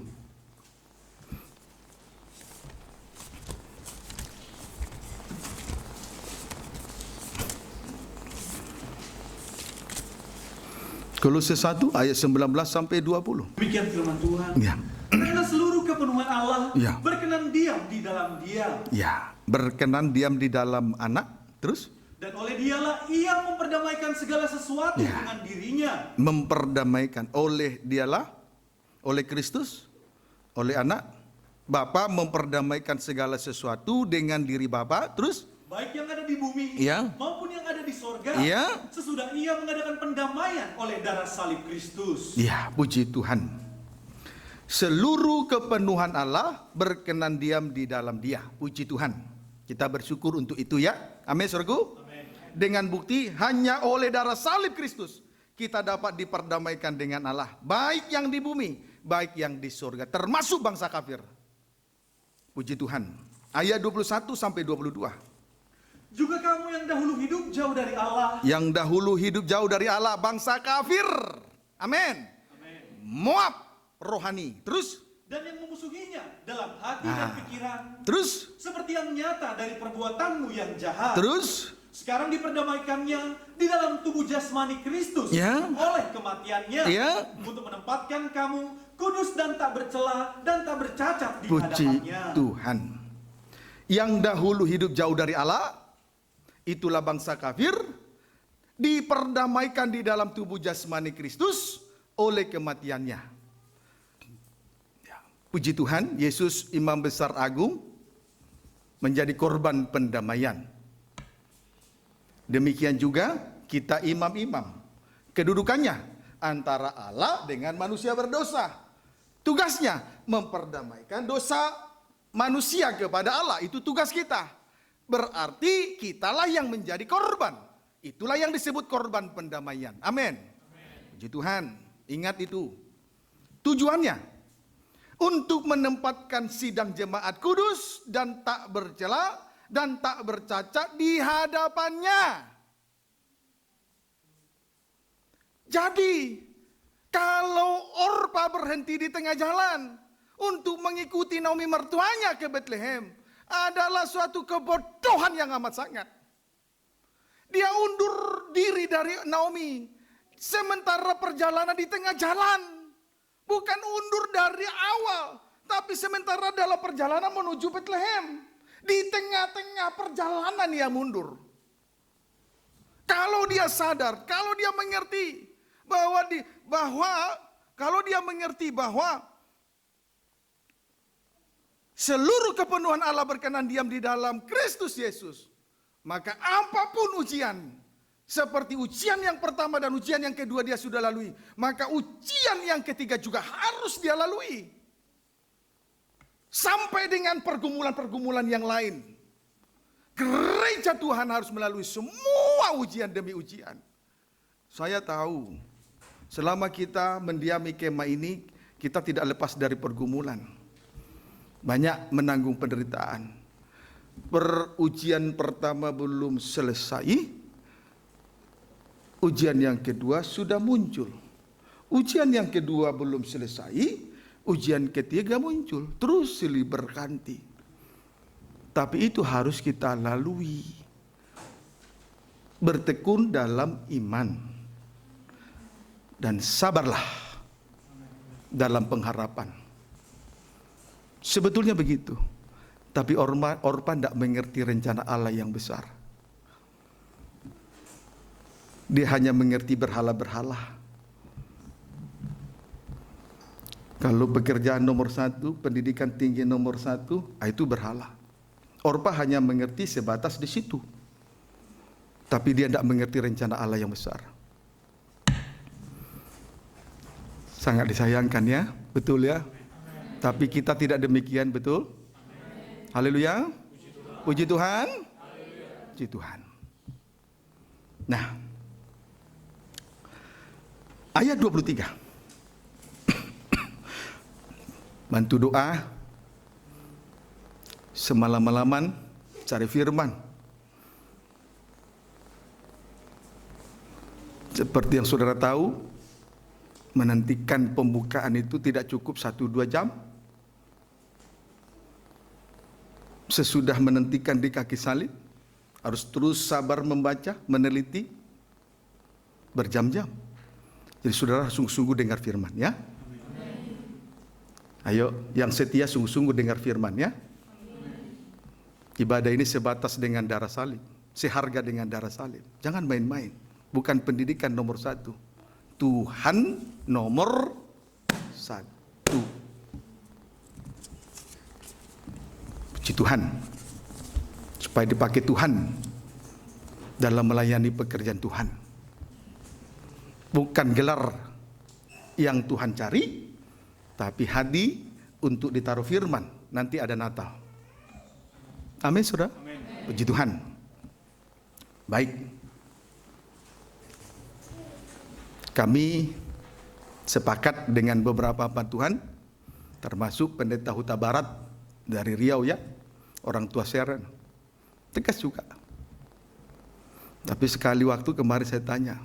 Kolose 1 ayat 19 sampai 20. Demikian firman Tuhan. Ya. Karena seluruh kepenuhan Allah Ya. berkenan diam di dalam Dia. Ya, berkenan diam di dalam anak. Terus? Dan oleh Dialah Ia memperdamaikan segala sesuatu Ya. dengan dirinya. Memperdamaikan oleh Dialah, oleh Kristus, oleh anak. Bapa memperdamaikan segala sesuatu dengan diri Bapa. Terus? Baik yang ada di bumi Ya. maupun yang ada di sorga. Ya. Sesudah Ia mengadakan pendamaian oleh darah salib Kristus. Ya, puji Tuhan. Seluruh kepenuhan Allah berkenan diam di dalam Dia. Puji Tuhan. Kita bersyukur untuk itu ya. Amin, saudaraku. Dengan bukti hanya oleh darah salib Kristus kita dapat diperdamaikan dengan Allah. Baik yang di bumi, baik yang di surga. Termasuk bangsa kafir. Puji Tuhan. Ayat 21 sampai 22. Juga kamu yang dahulu hidup jauh dari Allah. Yang dahulu hidup jauh dari Allah, bangsa kafir. Amin. Moab rohani. Terus? Dan yang memusuhinya dalam hati dan pikiran. Terus? Seperti yang nyata dari perbuatanmu yang jahat. Terus? Sekarang diperdamaikannya di dalam tubuh jasmani Kristus. Ya. Oleh kematiannya. Ya. Untuk menempatkan kamu kudus dan tak bercela dan tak bercacat di Puji hadapannya. Tuhan. Yang dahulu hidup jauh dari Allah, itulah bangsa kafir, diperdamaikan di dalam tubuh jasmani Kristus oleh kematiannya. Puji Tuhan, Yesus Imam Besar Agung menjadi korban pendamaian. Demikian juga kita imam-imam. Kedudukannya antara Allah dengan manusia berdosa. Tugasnya memperdamaikan dosa manusia kepada Allah. Itu tugas kita. Berarti kitalah yang menjadi korban. Itulah yang disebut korban pendamaian. Amin. Puji Tuhan. Ingat itu. Tujuannya untuk menempatkan sidang jemaat kudus dan tak bercela dan tak bercacat di hadapannya. Jadi, kalau Orpa berhenti di tengah jalan untuk mengikuti Naomi mertuanya ke Bethlehem, adalah suatu kebodohan yang amat sangat. Dia undur diri dari Naomi, sementara perjalanan di tengah jalan. Bukan undur dari awal, tapi sementara dalam perjalanan menuju Bethlehem. Di tengah-tengah perjalanan ia mundur. Kalau dia sadar, kalau dia mengerti bahwa seluruh kepenuhan Allah berkenan diam di dalam Kristus Yesus, maka apapun ujian, seperti ujian yang pertama dan ujian yang kedua dia sudah lalui, maka ujian yang ketiga juga harus dia lalui. Sampai dengan pergumulan-pergumulan yang lain. Gereja Tuhan harus melalui semua ujian demi ujian. Saya tahu, selama kita mendiami kemah ini, kita tidak lepas dari pergumulan. Banyak menanggung penderitaan. Ujian pertama belum selesai, ujian yang kedua sudah muncul. Ujian yang kedua belum selesai, ujian ketiga muncul, terus silih berganti. Tapi itu harus kita lalui. Bertekun dalam iman. Dan sabarlah dalam pengharapan. Sebetulnya begitu. Tapi Orpa tidak mengerti rencana Allah yang besar. Dia hanya mengerti berhala-berhala. Kalau pekerjaan nomor satu, pendidikan tinggi nomor satu, itu berhala. Orpa hanya mengerti sebatas di situ. Tapi dia tidak mengerti rencana Allah yang besar. Sangat disayangkan ya, betul ya. Tapi kita tidak demikian, betul? Haleluya. Puji Tuhan. Puji Tuhan. Nah, ayat 23. Bantu doa, semalam-malaman cari firman. Seperti yang saudara tahu, menantikan pembukaan itu tidak cukup 1-2 jam. Sesudah menantikan di kaki salib, harus terus sabar membaca, meneliti, berjam-jam. Jadi saudara sungguh-sungguh dengar firman ya. Ayo, yang setia sungguh-sungguh dengar firman ya. Ibadah ini sebatas dengan darah salib, seharga dengan darah salib. Jangan main-main. Bukan pendidikan nomor satu. Tuhan nomor satu. Puji Tuhan. Supaya dipakai Tuhan dalam melayani pekerjaan Tuhan. Bukan gelar yang Tuhan cari, tapi hadi untuk ditaruh firman. Nanti ada Natal. Amin, saudara. Amin. Puji Tuhan. Baik. Kami sepakat dengan beberapa hamba Tuhan, termasuk Pendeta Huta Barat dari Riau ya, orang tua Sharon. Tegas juga. Tapi sekali waktu kemarin saya tanya,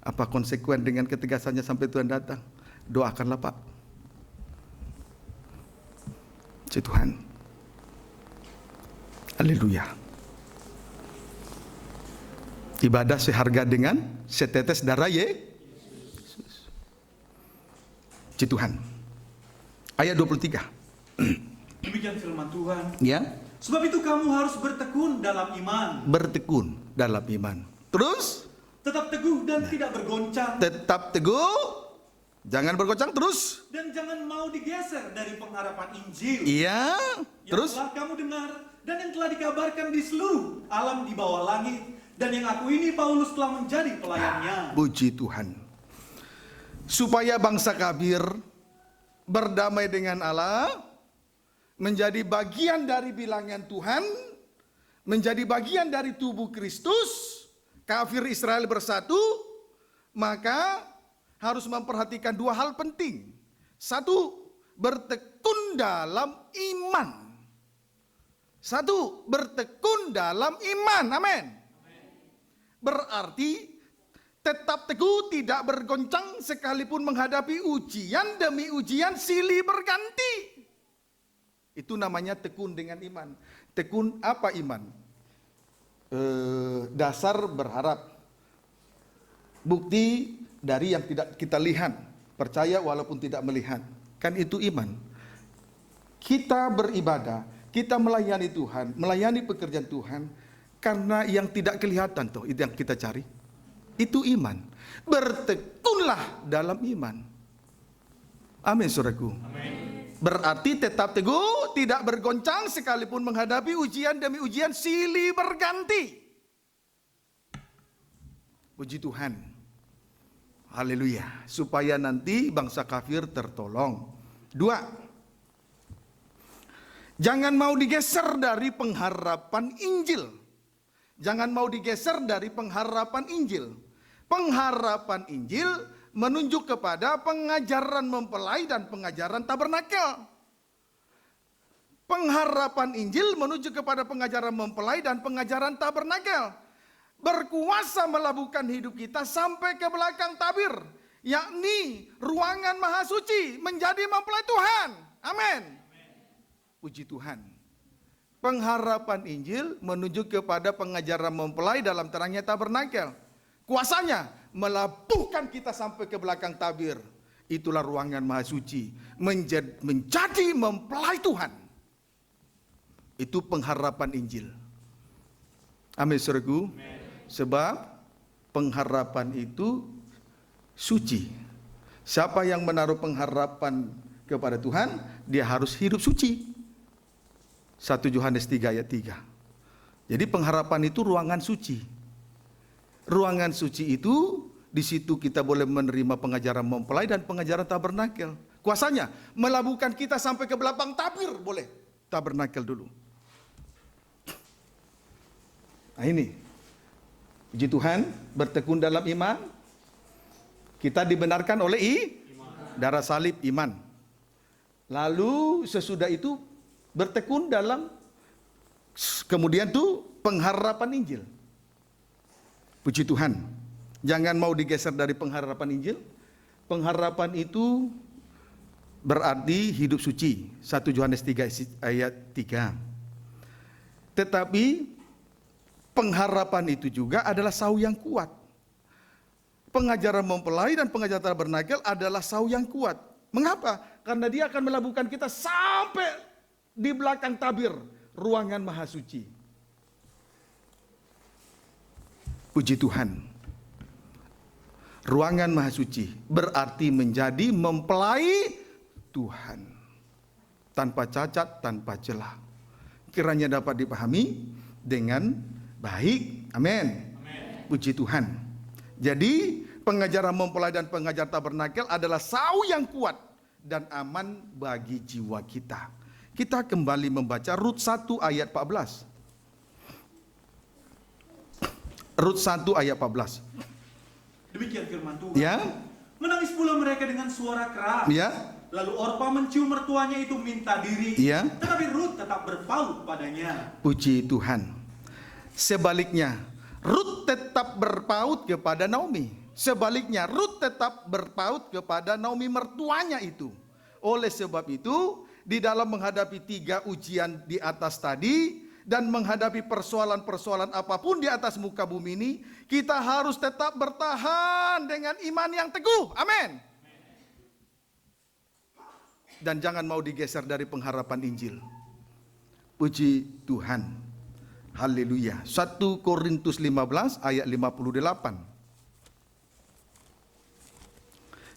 apa konsekuen dengan ketegasannya sampai Tuhan datang? Doakanlah Pak. Puji Tuhan. Haleluya. Ibadah seharga dengan setetes darah Yesus. Puji Tuhan. Ayat 23. Demikian firman Tuhan. Ya. Sebab itu kamu harus bertekun dalam iman. Bertekun dalam iman. Terus? Tetap teguh dan tidak bergoncang. Tetap teguh. Jangan bergoncang terus. Dan jangan mau digeser dari pengharapan Injil. Iya. Yang Terus? telah kamu dengar dan yang telah dikabarkan di seluruh alam di bawah langit. Dan yang aku ini Paulus telah menjadi pelayannya. Puji Tuhan. Supaya bangsa kafir berdamai dengan Allah, menjadi bagian dari bilangan Tuhan, menjadi bagian dari tubuh Kristus, kafir Israel bersatu, maka harus memperhatikan 2 hal penting. 1, bertekun dalam iman. 1, bertekun dalam iman. Amin. Berarti tetap teguh, tidak bergoncang sekalipun menghadapi ujian demi ujian silih berganti. Itu namanya tekun dengan iman. Tekun apa iman? Dasar berharap. Bukti dari yang tidak kita lihat. Percaya walaupun tidak melihat. Kan itu iman. Kita beribadah, Kita melayani Tuhan, melayani pekerjaan Tuhan karena yang tidak kelihatan itu yang kita cari. Itu iman. Bertekunlah dalam iman. Amin, saudaraku. Amin. Berarti tetap teguh, tidak bergoncang sekalipun menghadapi ujian demi ujian silih berganti. Puji Tuhan. Haleluya. Supaya nanti bangsa kafir tertolong. 2. Jangan mau digeser dari pengharapan Injil. Jangan mau digeser dari pengharapan Injil. Pengharapan Injil menunjuk kepada pengajaran mempelai dan pengajaran tabernakel. Pengharapan Injil menuju kepada pengajaran mempelai dan pengajaran tabernakel. Berkuasa melabuhkan hidup kita sampai ke belakang tabir, yakni ruangan maha suci menjadi mempelai Tuhan. Amin. Puji Tuhan. Pengharapan Injil menuju kepada pengajaran mempelai dalam terangnya tabernakel. Kuasanya melabuhkan kita sampai ke belakang tabir. Itulah ruangan maha suci. Menjadi mempelai Tuhan. Itu pengharapan Injil. Amin, saudaraku. Sebab pengharapan itu suci. Siapa yang menaruh pengharapan kepada Tuhan, dia harus hidup suci. 1 Yohanes 3 ayat 3. Jadi pengharapan itu ruangan suci. Ruangan suci itu, di situ kita boleh menerima pengajaran mempelai dan pengajaran tabernakel. Kuasanya melabuhkan kita sampai ke belakang tabir, boleh. Tabernakel dulu. Nah ini, puji Tuhan, bertekun dalam iman. Kita dibenarkan oleh darah salib iman. Lalu sesudah itu bertekun dalam, kemudian tuh pengharapan Injil. Puji Tuhan. Jangan mau digeser dari pengharapan Injil. Pengharapan itu berarti hidup suci. 1 Yohanes 3 ayat 3. Tetapi pengharapan itu juga adalah sau yang kuat. Pengajaran mempelai dan pengajaran tabernakel adalah sau yang kuat. Mengapa? Karena dia akan melabuhkan kita sampai di belakang tabir, ruangan maha suci. Puji Tuhan. Ruangan maha suci berarti menjadi mempelai Tuhan. Tanpa cacat, tanpa celah. Kiranya dapat dipahami dengan baik. Amin. Puji Tuhan. Jadi pengajaran mempelai dan pengajaran tabernakel adalah sau yang kuat dan aman bagi jiwa kita. Kita kembali membaca Rut 1 ayat 14. Rut 1 ayat 14. Demikian firman Tuhan. Ya. Menangis pula mereka dengan suara keras. Ya. Lalu Orpa mencium mertuanya itu minta diri. Ya. Tetapi Rut tetap berpaut padanya. Puji Tuhan. Sebaliknya, Rut tetap berpaut kepada Naomi. Sebaliknya, Rut tetap berpaut kepada Naomi mertuanya itu. Oleh sebab itu, di dalam menghadapi 3 ujian di atas tadi dan menghadapi persoalan-persoalan apapun di atas muka bumi ini, kita harus tetap bertahan dengan iman yang teguh. Amin. Dan jangan mau digeser dari pengharapan Injil. Puji Tuhan. Haleluya. 1 Korintus 15 ayat 58.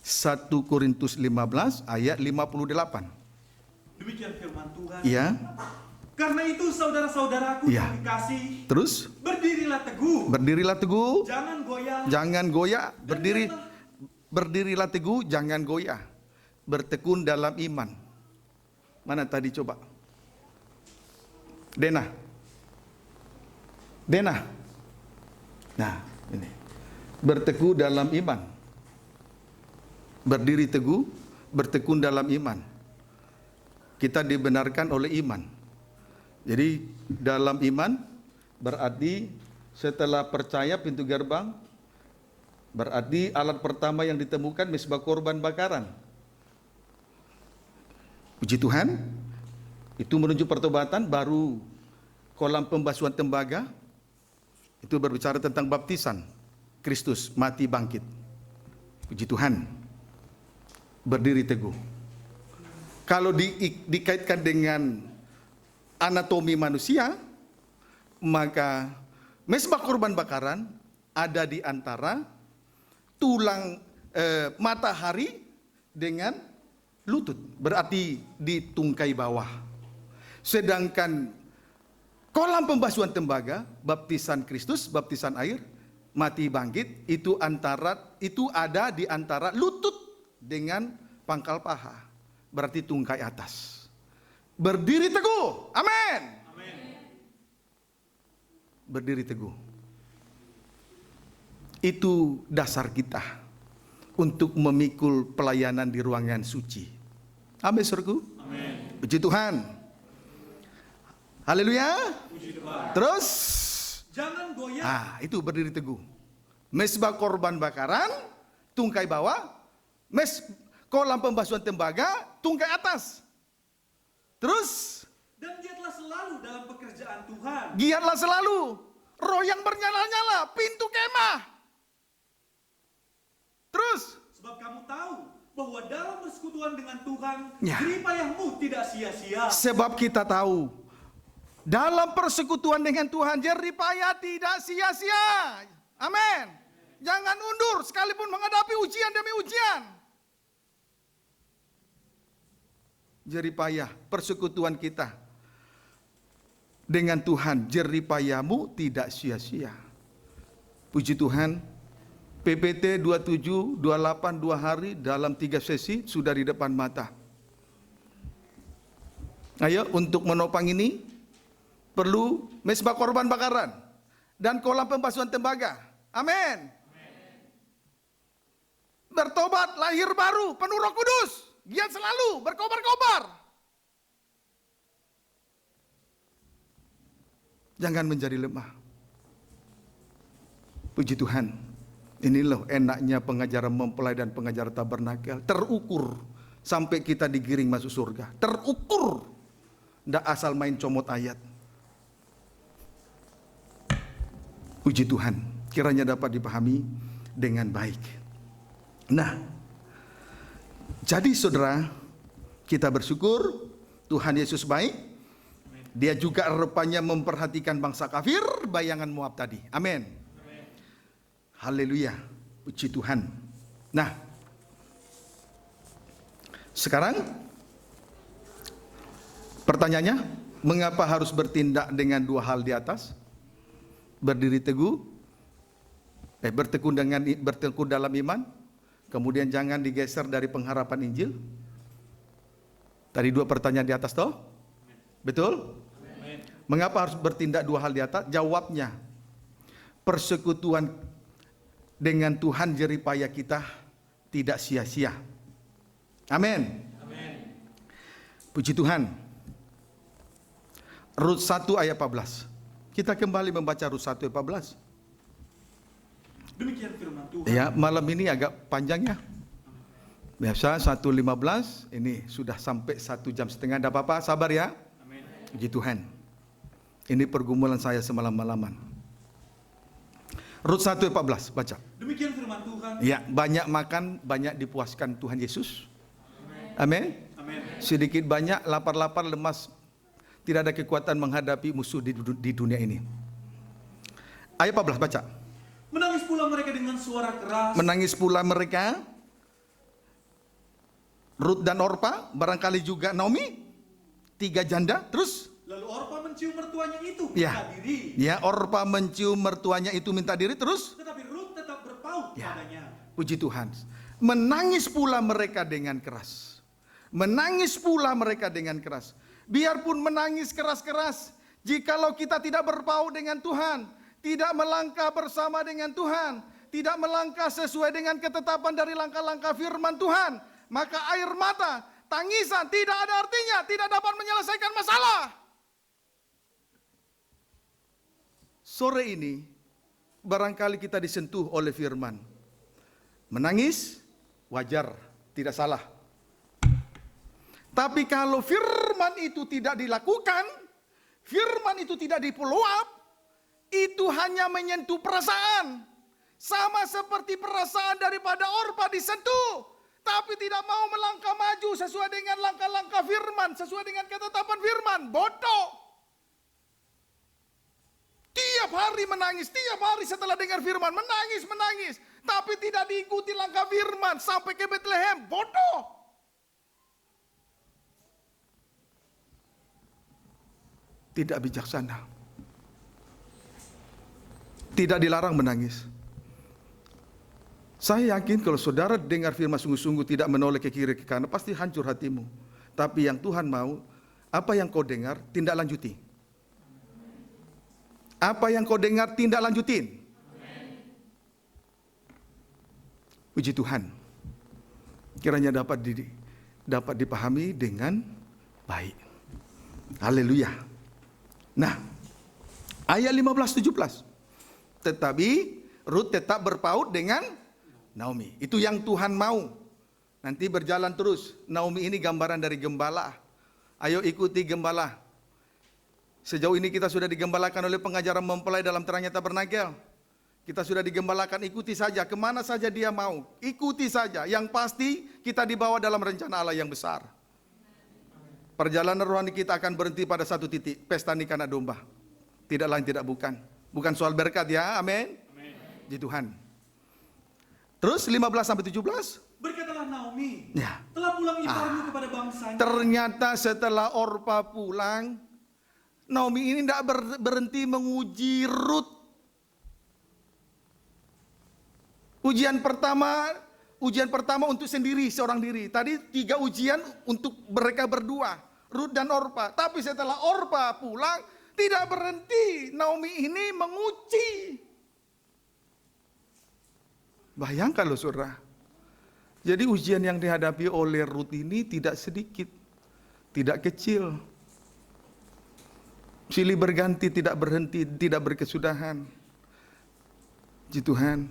1 Korintus 15 ayat 58. Demikian firman Tuhan. Iya. Karena itu saudara-saudaraku Ya. yang dikasihi, Terus berdirilah teguh. berdirilah teguh, Jangan goyah. jangan goyah. Berdirilah teguh, jangan goyah. Bertekun dalam iman. Mana tadi coba? Dena. Nah, ini. Berteguh dalam iman. Berdiri teguh, bertekun dalam iman. Kita dibenarkan oleh iman. Jadi dalam iman berarti setelah percaya pintu gerbang, berarti alat pertama yang ditemukan misbah korban bakaran. Puji Tuhan. Itu menuju pertobatan, baru kolam pembasuhan tembaga. Itu berbicara tentang baptisan. Kristus mati bangkit. Puji Tuhan. Berdiri teguh. Kalau dikaitkan dengan anatomi manusia, maka mezbah korban bakaran ada di antara tulang matahari dengan lutut, berarti di tungkai bawah. Sedangkan kolam pembasuhan tembaga, baptisan Kristus, baptisan air, mati bangkit, itu ada di antara lutut dengan pangkal paha, berarti tungkai atas. Berdiri teguh, amin. Berdiri teguh. Itu dasar kita untuk memikul pelayanan di ruangan suci. Amin, saudaraku. Amin. Puji Tuhan. Haleluya. Puji Tuhan. Terus, Jangan goyah. itu berdiri teguh. Mezbah korban bakaran, tungkai bawah. Kolam pembasuhan tembaga, tungkai atas. Terus, Dan giatlah selalu dalam pekerjaan Tuhan. giatlah selalu. Roh yang bernyala-nyala, pintu kemah. Terus, Sebab kamu tahu bahwa dalam persekutuan dengan Tuhan, Ya. jeripayahmu tidak sia-sia. sebab kita tahu, dalam persekutuan dengan Tuhan, jeripayah tidak sia-sia. Amin. Jangan undur sekalipun menghadapi ujian demi ujian. Jeripayah persekutuan kita dengan Tuhan, jeripayahmu tidak sia-sia. Puji Tuhan, PPT 27, 28, 2 hari dalam 3 sesi sudah di depan mata. Ayo, untuk menopang ini perlu mezbah korban bakaran dan kolam pembasuhan tembaga. Amin. Bertobat, lahir baru, penuh Roh Kudus. Giat selalu, berkobar-kobar. Jangan menjadi lemah. Puji Tuhan. Ini loh enaknya pengajaran mempelai dan pengajaran tabernakel. Terukur sampai kita digiring masuk surga. Terukur. Nggak asal main comot ayat. Puji Tuhan. Kiranya dapat dipahami dengan baik. Nah, jadi saudara, kita bersyukur Tuhan Yesus baik. Dia juga rupanya memperhatikan bangsa kafir, bayangan Moab tadi. Amin. Haleluya. Puji Tuhan. Nah, sekarang pertanyaannya, mengapa harus bertindak dengan 2 hal di atas? Berdiri teguh, bertekun dalam iman, kemudian jangan digeser dari pengharapan Injil. Tadi 2 pertanyaan di atas toh? Betul? Mengapa harus bertindak 2 hal di atas? Jawabnya, persekutuan dengan Tuhan jeripayah kita tidak sia-sia. Amin. Puji Tuhan. Rut 1 ayat 14. Kita kembali membaca Rut 1 ayat 14. Demikian firman Tuhan. Ya, malam ini agak panjang ya. Biasa 1:15, ini sudah sampai 1 jam setengah. Tidak apa-apa, sabar ya. Amin. Puji Tuhan. Ini pergumulan saya semalam-malaman. Rut 1 ayat 14, baca. Demikian firman Tuhan. Ya, banyak makan, banyak dipuaskan Tuhan Yesus. Amin. Amin. Sedikit banyak, lapar-lapar, lemas, tidak ada kekuatan menghadapi musuh di dunia ini. Ayat 14, baca. Menangis pula mereka dengan suara keras. Menangis pula mereka, Rut dan Orpa, barangkali juga Naomi, 3 janda, terus? Lalu Orpa mencium mertuanya itu Ya. minta diri. Ya, Orpa mencium mertuanya itu minta diri, terus? Tetapi Rut tetap berpaut Ya. padanya. Puji Tuhan. Menangis pula mereka dengan keras. Menangis pula mereka dengan keras. Biarpun menangis keras-keras, jikalau kita tidak berpaut dengan Tuhan, tidak melangkah bersama dengan Tuhan, tidak melangkah sesuai dengan ketetapan dari langkah-langkah firman Tuhan, maka air mata, tangisan tidak ada artinya, tidak dapat menyelesaikan masalah. Sore ini, barangkali kita disentuh oleh firman. Menangis, wajar, tidak salah. Tapi kalau firman itu tidak dilakukan, firman itu tidak di-follow up, itu hanya menyentuh perasaan. Sama seperti perasaan daripada Orpa disentuh, tapi tidak mau melangkah maju sesuai dengan langkah-langkah firman, sesuai dengan ketetapan firman. Bodoh. tiap hari menangis, tiap hari setelah dengar firman menangis. Tapi tidak diikuti langkah firman sampai ke Bethlehem. Bodoh. Tidak bijaksana. Tidak dilarang menangis. Saya yakin kalau saudara dengar firman sungguh-sungguh, tidak menoleh ke kiri ke kanan, pasti hancur hatimu. Tapi yang Tuhan mau, apa yang kau dengar, tindak lanjuti. Apa yang kau dengar, tindak lanjutin. Puji Tuhan. Kiranya dapat dipahami dengan baik. Haleluya. Nah, ayat 15-17. Tetapi Rut tetap berpaut dengan Naomi. Itu yang Tuhan mau. Nanti berjalan terus. Naomi ini gambaran dari gembala. Ayo ikuti gembala. Sejauh ini kita sudah digembalakan oleh pengajaran mempelai dalam terangnya tabernakel. Kita sudah digembalakan, ikuti saja. Kemana saja dia mau, ikuti saja. Yang pasti kita dibawa dalam rencana Allah yang besar. Perjalanan rohani kita akan berhenti pada satu titik. Pesta nikah anak domba. Tidak lain tidak bukan. Bukan soal berkat ya, amin. Di Tuhan. Terus 15-17. Berkatalah Naomi, Ya. telah pulang iparmu kepada bangsanya. Ternyata setelah Orpa pulang, Naomi ini tidak berhenti menguji Rut. Ujian pertama untuk sendiri, seorang diri. Tadi 3 ujian untuk mereka berdua, Rut dan Orpa. Tapi setelah Orpa pulang, tidak berhenti Naomi ini menguji. Bayangkan loh saudara. Jadi ujian yang dihadapi oleh Rut ini tidak sedikit, tidak kecil. Silih berganti, tidak berhenti, tidak berkesudahan. Puji Tuhan.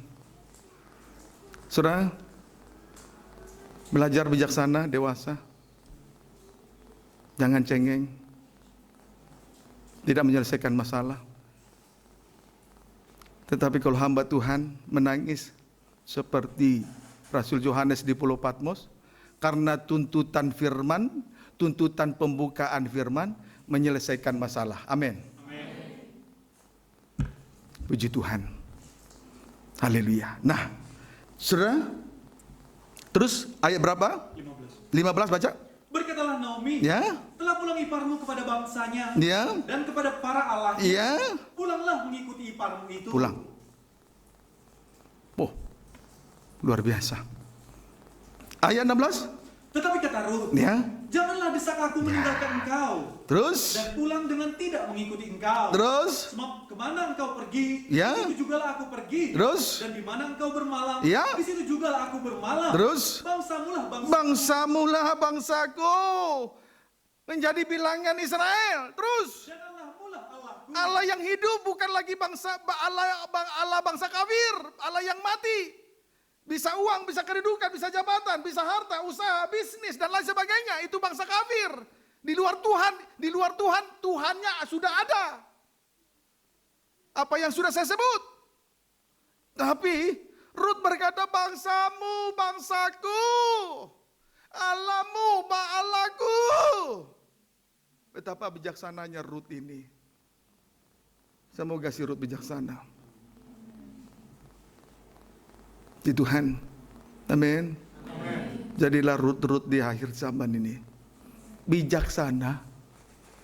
Saudara, belajar bijaksana, dewasa. Jangan cengeng. Tidak menyelesaikan masalah. Tetapi kalau hamba Tuhan menangis seperti Rasul Yohanes di Pulau Patmos, karena tuntutan firman, tuntutan pembukaan firman menyelesaikan masalah. Amin. Puji Tuhan. Haleluya. Nah, saudara, terus ayat berapa? 15 baca. Berkatalah Naomi, Ya. telah pulang iparmu kepada bangsanya, Ya. dan kepada para allahnya. Ya. Pulanglah mengikuti iparmu itu. Pulang. Oh, luar biasa. Ayat 16. Tetapi kata Rut, Ya. janganlah desak aku meninggalkan engkau, Terus. dan pulang dengan tidak mengikuti engkau. Terus. Sebab kemana engkau pergi, Ya. di situ jugalah aku pergi. Terus. Dan di mana engkau bermalam, Ya. di situ jugalah aku bermalam. Terus. Bangsamulah bangsa. Bangsamulah bangsaku, menjadi bilangan Israel. Terus. Dan Allahmulah Allahku. Allah yang hidup, bukan lagi Allah bangsa kafir, Allah yang mati. Bisa uang, bisa kedudukan, bisa jabatan, bisa harta, usaha, bisnis, dan lain sebagainya. Itu bangsa kafir. Di luar Tuhan, Tuhannya sudah ada. Apa yang sudah saya sebut. Tapi Rut berkata, bangsamu, bangsaku. Allahmu, Allahku. Betapa bijaksananya Rut ini. Semoga si Rut bijaksana. Di Tuhan. Amin. Jadilah Rut-Rut di akhir zaman ini. Bijaksana.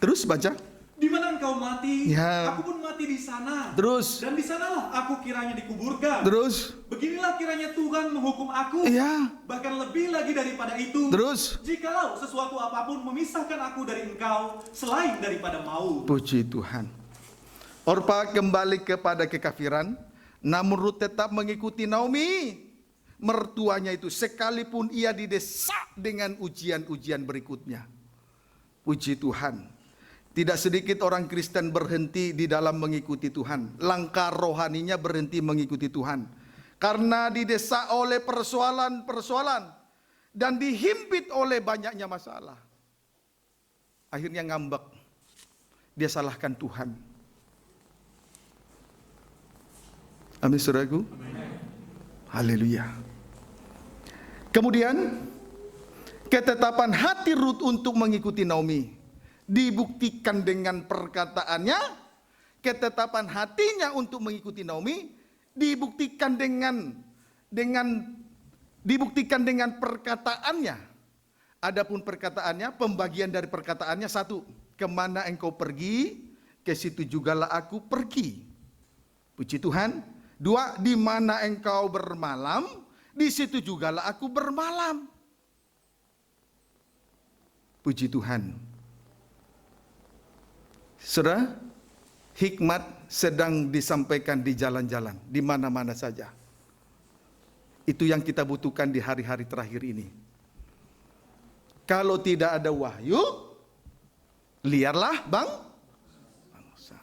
Terus baca. Di mana engkau mati, Ya. aku pun mati di sana. Terus. Dan di sanalah aku kiranya dikuburkan. Terus. Beginilah kiranya Tuhan menghukum aku. Ya. Bahkan lebih lagi daripada itu. Terus. Jikalau sesuatu apapun memisahkan aku dari engkau selain daripada maut. Puji Tuhan. Orpa kembali kepada kekafiran, namun Rut tetap mengikuti Naomi, mertuanya itu, sekalipun ia didesak dengan ujian-ujian berikutnya. Puji Tuhan. Tidak sedikit orang Kristen berhenti di dalam mengikuti Tuhan. Langkah rohaninya berhenti mengikuti Tuhan. Karena didesak oleh persoalan-persoalan dan dihimpit oleh banyaknya masalah. Akhirnya ngambek. Dia salahkan Tuhan. Amin, saudaraku. Haleluya. Kemudian ketetapan hati Rut untuk mengikuti Naomi dibuktikan dengan perkataannya, ketetapan hatinya untuk mengikuti Naomi dibuktikan dengan perkataannya. Adapun perkataannya, pembagian dari perkataannya: 1, kemana engkau pergi, ke situ jugalah aku pergi. Puji Tuhan. 2, di mana engkau bermalam, di situ jugalah aku bermalam. Puji Tuhan. Saudara, hikmat sedang disampaikan di jalan-jalan, di mana-mana saja. Itu yang kita butuhkan di hari-hari terakhir ini. Kalau tidak ada wahyu, liarlah bangsa.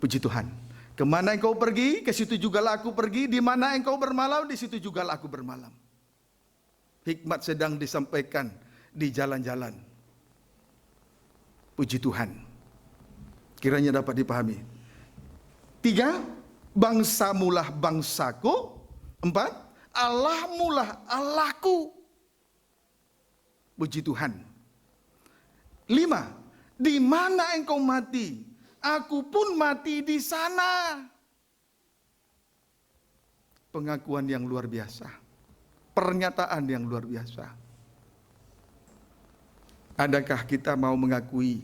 Puji Tuhan. Kemana engkau pergi, ke situ jugalah aku pergi. Di mana engkau bermalam, di situ jugalah aku bermalam. Hikmat sedang disampaikan di jalan-jalan. Puji Tuhan. Kiranya dapat dipahami. 3, bangsamulah bangsaku. 4, Allahmulah Allahku. Puji Tuhan. 5, di mana engkau mati, aku pun mati di sana. Pengakuan yang luar biasa. Pernyataan yang luar biasa. Adakah kita mau mengakui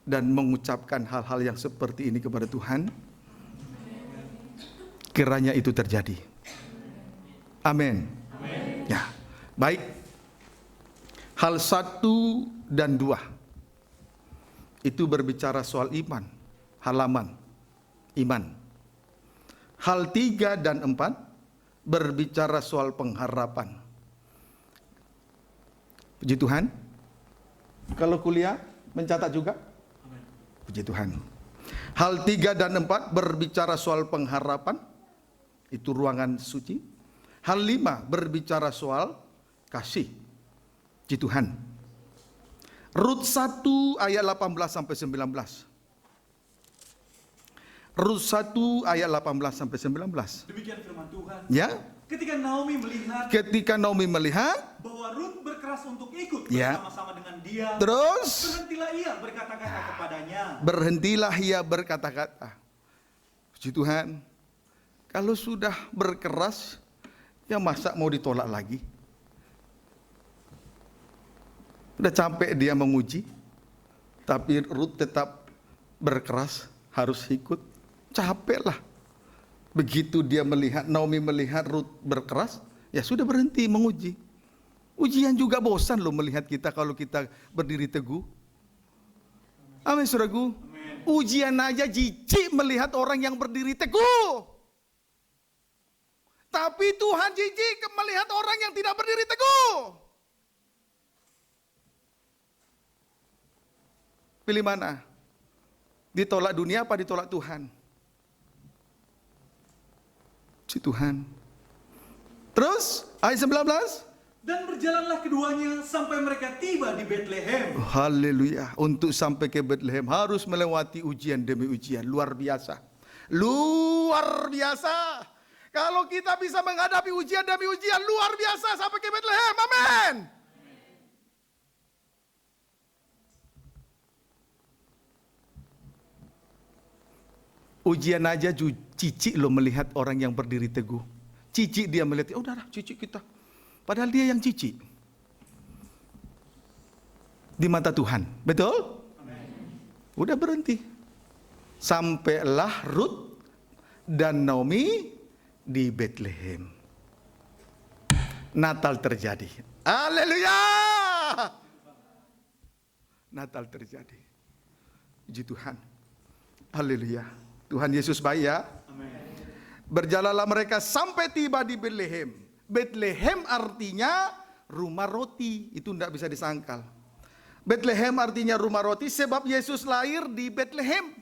dan mengucapkan hal-hal yang seperti ini kepada Tuhan? Kiranya itu terjadi. Amin. Ya, baik. Hal 1 dan 2 itu berbicara soal iman, halaman iman. Hal 3 dan 4 berbicara soal pengharapan. Puji Tuhan. Kalau kuliah mencatat juga? Puji Tuhan. Hal 3 dan 4 berbicara soal pengharapan. Itu ruangan suci. Hal 5 berbicara soal kasih. Puji Tuhan. Rut 1 ayat 18 sampai 19. Rut 1 ayat 18 sampai 19. Demikian firman Tuhan. Ya. Ketika Naomi melihat Bahwa Rut berkeras untuk ikut ya, bersama-sama dengan dia, terus berhentilah ia berkata-kata kepadanya. Berhentilah ia berkata-kata. Puji Tuhan. Kalau sudah berkeras, ya masa mau ditolak lagi? Udah capek dia menguji, tapi Rut tetap berkeras, harus ikut. Capek lah. Begitu dia melihat, Naomi melihat Rut berkeras, ya sudah berhenti menguji. Ujian juga bosan loh melihat kita kalau kita berdiri teguh. Amin, saudaraku. Ujian aja jijik melihat orang yang berdiri teguh. Tapi Tuhan jijik melihat orang yang tidak berdiri teguh. Pilih mana? Ditolak dunia apa ditolak Tuhan? Si Tuhan. Terus ayat 19. Dan berjalanlah keduanya sampai mereka tiba di Betlehem. Haleluya. Untuk sampai ke Betlehem harus melewati ujian demi ujian. Luar biasa. Luar biasa. Kalau kita bisa menghadapi ujian demi ujian, luar biasa sampai ke Betlehem. Amin. Ujian aja cicik lo melihat orang yang berdiri teguh. Cicik dia melihat, oh udah cicik kita. Padahal dia yang cicik. Di mata Tuhan. Betul? Amen. Udah berhenti. Sampailah Rut dan Naomi di Betlehem. Natal terjadi. Haleluya. Natal terjadi. Puji Tuhan. Haleluya. Tuhan Yesus baik ya. Amen. Berjalanlah mereka sampai tiba di Betlehem. Betlehem artinya rumah roti. Itu tidak bisa disangkal. Betlehem artinya rumah roti sebab Yesus lahir di Betlehem.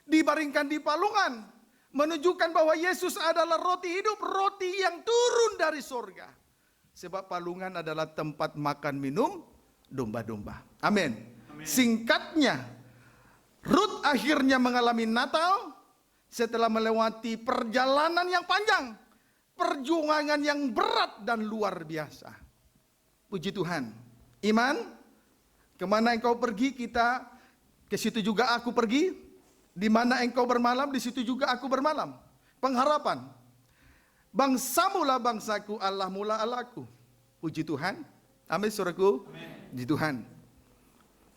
Dibaringkan di palungan. Menunjukkan bahwa Yesus adalah roti hidup. Roti yang turun dari sorga. Sebab palungan adalah tempat makan minum domba-domba. Amin. Singkatnya, Rut akhirnya mengalami Natal setelah melewati perjalanan yang panjang, perjuangan yang berat dan luar biasa. Puji Tuhan. Iman, kemana engkau pergi kita Ke situ juga aku pergi, di mana engkau bermalam, di situ juga aku bermalam. Pengharapan. Bangsamulah bangsaku, Allah mula Allahku. Puji Tuhan. Amin, saudaraku. Puji Tuhan.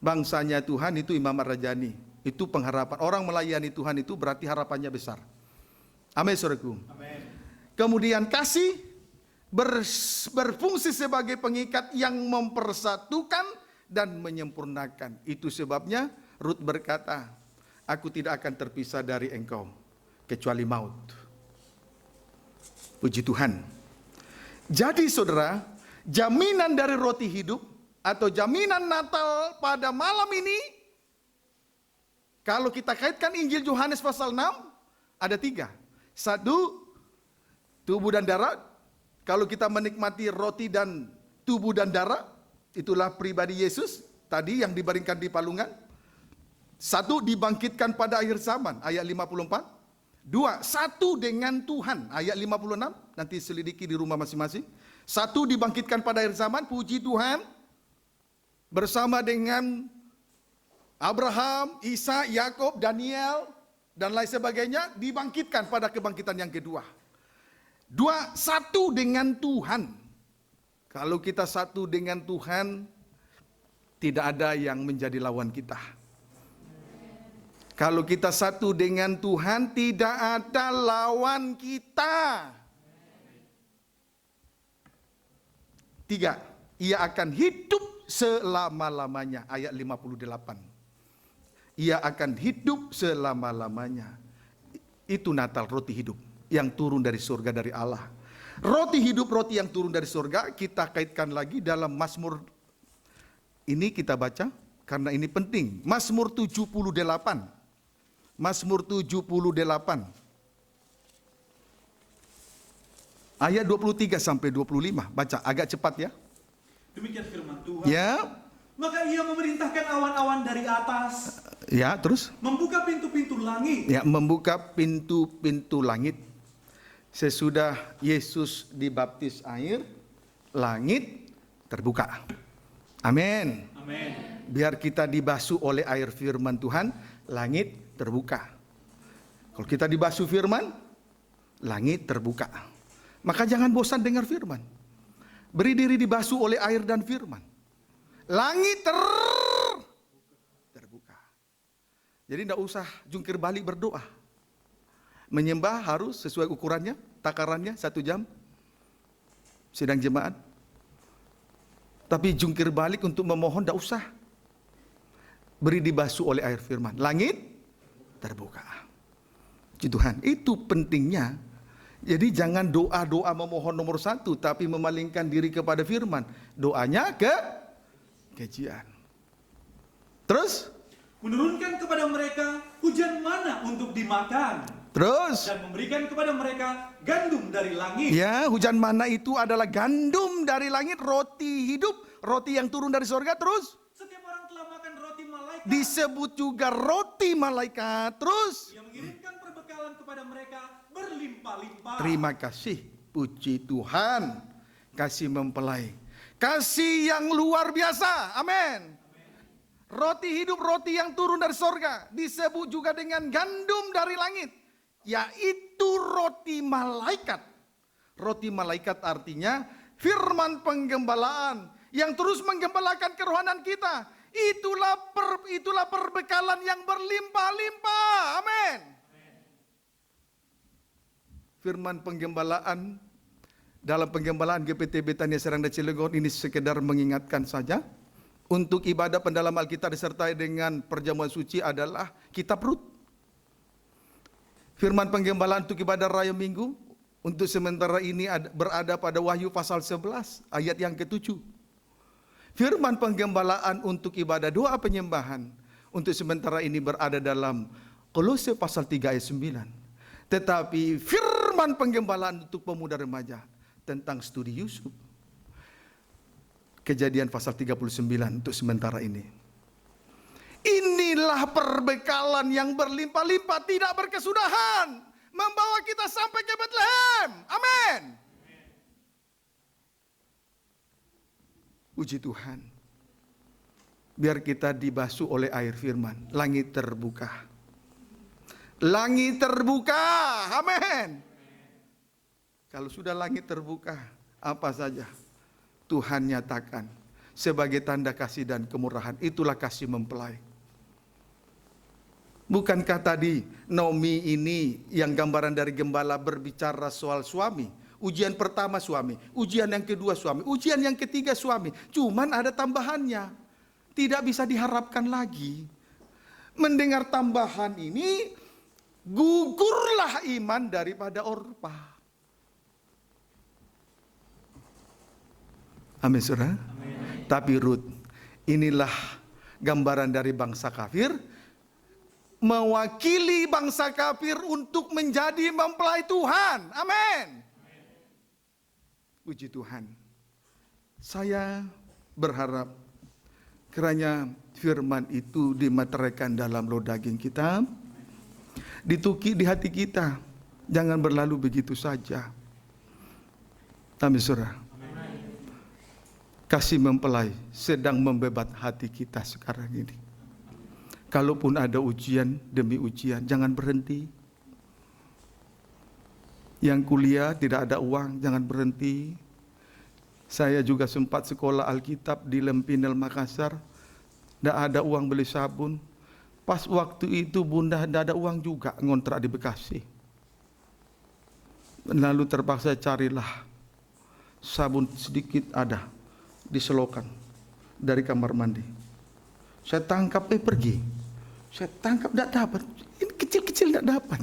Bangsanya Tuhan itu Imam Ar-Rajani. Itu pengharapan. Orang melayani Tuhan itu berarti harapannya besar. Amin, saudaraku. Kemudian kasih berfungsi sebagai pengikat yang mempersatukan dan menyempurnakan. Itu sebabnya Rut berkata, aku tidak akan terpisah dari engkau kecuali maut. Puji Tuhan. Jadi saudara, jaminan dari roti hidup atau jaminan Natal pada malam ini, kalau kita kaitkan Injil Yohanes pasal 6, ada 3. 1, tubuh dan darah. Kalau kita menikmati roti dan tubuh dan darah, itulah pribadi Yesus tadi yang dibaringkan di palungan. 1, dibangkitkan pada akhir zaman, ayat 54. 2, satu dengan Tuhan, ayat 56. Nanti selidiki di rumah masing-masing. 1, dibangkitkan pada akhir zaman, puji Tuhan. Bersama dengan Abraham, Isa, Yakub, Daniel, dan lain sebagainya, dibangkitkan pada kebangkitan yang kedua. 2, satu dengan Tuhan. Kalau kita satu dengan Tuhan, tidak ada yang menjadi lawan kita. Kalau kita satu dengan Tuhan, tidak ada lawan kita. 3, ia akan hidup selama-lamanya. Ayat 58. Ia akan hidup selama-lamanya. Itu Natal, roti hidup yang turun dari surga dari Allah. Roti hidup, roti yang turun dari surga, kita kaitkan lagi dalam Mazmur. Ini kita baca karena ini penting. Mazmur 78. Mazmur 78. Ayat 23 sampai 25. Baca agak cepat ya. Demikian firman Tuhan. Ya. Maka ia memerintahkan awan-awan dari atas. Ya, terus? Membuka pintu-pintu langit. Ya, membuka pintu-pintu langit. Sesudah Yesus dibaptis air, langit terbuka. Amin. Amin. Biar kita dibasuh oleh air firman Tuhan, langit terbuka. Kalau kita dibasuh firman, langit terbuka. Maka jangan bosan dengar firman. Beri diri dibasuh oleh air dan firman. Langit terbuka. Jadi tidak usah jungkir balik berdoa. Menyembah harus sesuai ukurannya, takarannya 1 jam. Sidang jemaat. Tapi jungkir balik untuk memohon tidak usah. Beri dibasuh oleh air firman. Langit terbuka. Puji Tuhan. Itu pentingnya. Jadi jangan doa-doa memohon nomor 1, tapi memalingkan diri kepada firman. Doanya kejian. Terus? Menurunkan kepada mereka hujan mana untuk dimakan. Terus? Dan memberikan kepada mereka gandum dari langit. Ya, hujan mana itu adalah gandum dari langit, roti hidup, roti yang turun dari surga. Terus? Setiap orang telah makan roti malaikat. Disebut juga roti malaikat. Terus? Ia mengirimkan perbekalan kepada mereka berlimpah-limpah. Terima kasih, puji Tuhan. Kasih mempelai. Kasih yang luar biasa. Amin. Roti hidup, roti yang turun dari surga. Disebut juga dengan gandum dari langit. Yaitu roti malaikat. Roti malaikat artinya firman penggembalaan yang terus menggembalakan kerohanian kita. Itulah perbekalan yang berlimpah-limpah. Amin. Firman penggembalaan dalam penggembalaan GPT Betania Serang dan Cilegon ini sekedar mengingatkan saja. Untuk ibadah pendalam Alkitab disertai dengan perjamuan suci adalah kitab Rut. Firman penggembalaan untuk ibadah raya minggu untuk sementara ini berada pada Wahyu pasal 11 ayat yang ke-7. Firman penggembalaan untuk ibadah doa penyembahan untuk sementara ini berada dalam Kolose pasal 3 ayat 9. Tetapi firman penggembalaan untuk pemuda remaja tentang studi Yusuf, Kejadian pasal 39 untuk sementara ini. Inilah perbekalan yang berlimpah-limpah, tidak berkesudahan, membawa kita sampai ke Bethlehem. Amin. Puji Tuhan. biar kita dibasuh oleh air firman. Langit terbuka. Langit terbuka. Amin. Kalau sudah langit terbuka, apa saja Tuhan nyatakan sebagai tanda kasih dan kemurahan. Itulah kasih mempelai. Bukankah tadi Naomi ini yang gambaran dari gembala berbicara soal suami? Ujian pertama suami, ujian yang kedua suami, ujian yang ketiga suami. Cuman ada tambahannya. Tidak bisa diharapkan lagi. Mendengar tambahan ini, gugurlah iman daripada Orpa. Amin, saudara. Tapi Rut, inilah gambaran dari bangsa kafir, mewakili bangsa kafir untuk menjadi mempelai Tuhan. Amin. Puji Tuhan. Saya berharap kiranya firman itu dimateraikan dalam loh daging kita, dituki di hati kita, jangan berlalu begitu saja. Amin, saudara. Kasih mempelai sedang membebat hati kita sekarang ini. Kalaupun ada ujian demi ujian, jangan berhenti. Yang kuliah tidak ada uang, jangan berhenti. Saya juga sempat sekolah Alkitab di Lempinel Makassar. Tidak ada uang beli sabun. Pas waktu itu bunda tidak ada uang juga ngontrak di Bekasi. Lalu terpaksa carilah sabun sedikit ada di selokan dari kamar mandi. Saya tangkap pergi. Saya tangkap tidak dapat. Ini kecil-kecil tidak dapat.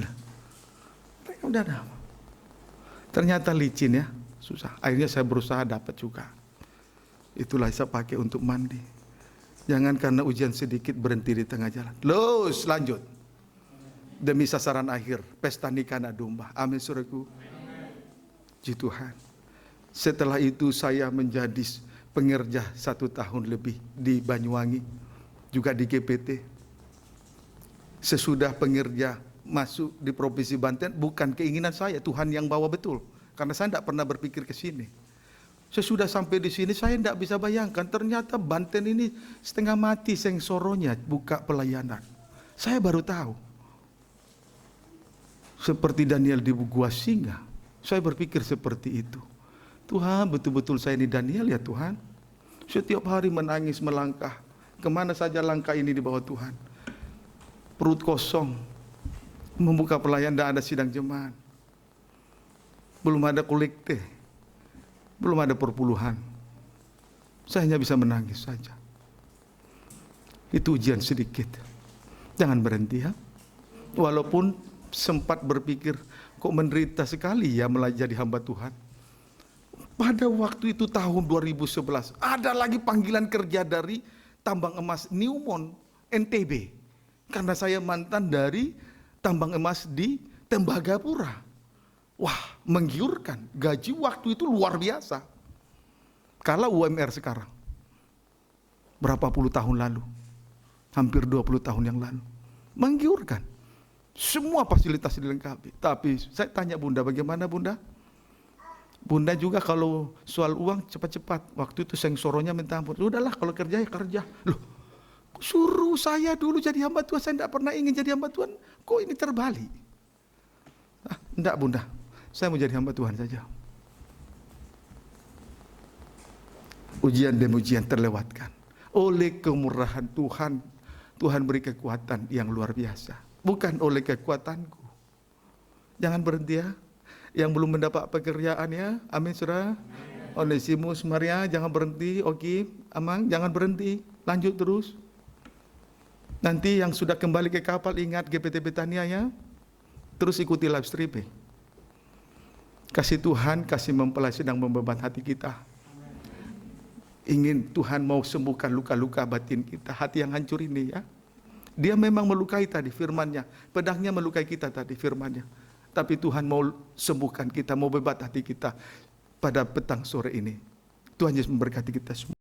Tangkap tidak dapat. Ternyata licin ya, susah. Akhirnya saya berusaha dapat juga. Itulah saya pakai untuk mandi. Jangan karena ujian sedikit berhenti di tengah jalan. Terus lanjut. Demi sasaran akhir, pesta nikah anak domba. Amin, saudaraku. Puji Tuhan. Setelah itu saya menjadi pengerja 1 tahun lebih di Banyuwangi. Juga di GPT. Sesudah pengerja masuk di Provinsi Banten, bukan keinginan saya, Tuhan yang bawa betul. Karena saya tidak pernah berpikir ke sini. Sesudah sampai di sini, saya tidak bisa bayangkan, ternyata Banten ini setengah mati sengsoronya buka pelayanan. Saya baru tahu. Seperti Daniel di gua singa, saya berpikir seperti itu. Tuhan, betul-betul saya ini Daniel ya Tuhan. Setiap hari menangis, melangkah. Kemana saja langkah ini di bawah Tuhan. Perut kosong. Membuka pelayan, tidak ada sidang jemaat. Belum ada kolekte. Belum ada perpuluhan. Saya hanya bisa menangis saja. Itu ujian sedikit. Jangan berhenti ya. Walaupun sempat berpikir, kok menderita sekali ya menjadi hamba Tuhan. Pada waktu itu tahun 2011, ada lagi panggilan kerja dari tambang emas Newmont, NTB. Karena saya mantan dari tambang emas di Tembagapura. Wah, menggiurkan. Gaji waktu itu luar biasa. Kala UMR sekarang. Berapa puluh tahun lalu. Hampir 20 tahun yang lalu. Menggiurkan. Semua fasilitas dilengkapi. Tapi saya tanya Bunda, bagaimana Bunda? Bunda juga kalau soal uang cepat-cepat. Waktu itu sengsoronya minta ampun. Udahlah kalau kerja ya kerja. Loh, suruh saya dulu jadi hamba Tuhan. Saya tidak pernah ingin jadi hamba Tuhan. Kok ini terbalik? Tidak Bunda. Saya mau jadi hamba Tuhan saja. Ujian demi ujian terlewatkan. Oleh kemurahan Tuhan. Tuhan beri kekuatan yang luar biasa. Bukan oleh kekuatanku. Jangan berhenti ya. Yang belum mendapat pekerjaan ya. Amin saudara. Onesimus Maria jangan berhenti. Oke, Amang jangan berhenti. Lanjut terus. Nanti yang sudah kembali ke kapal ingat GPT Betania ya. Terus ikuti live streaming. Kasih Tuhan, kasih mempelai sedang membeban hati kita. Ingin Tuhan mau sembuhkan luka-luka batin kita. Hati yang hancur ini ya. Dia memang melukai tadi firman-Nya. Pedangnya melukai kita tadi firman-Nya. Tapi Tuhan mau sembuhkan kita, mau bebat hati kita pada petang sore ini. Tuhan Yesus memberkati kita semua.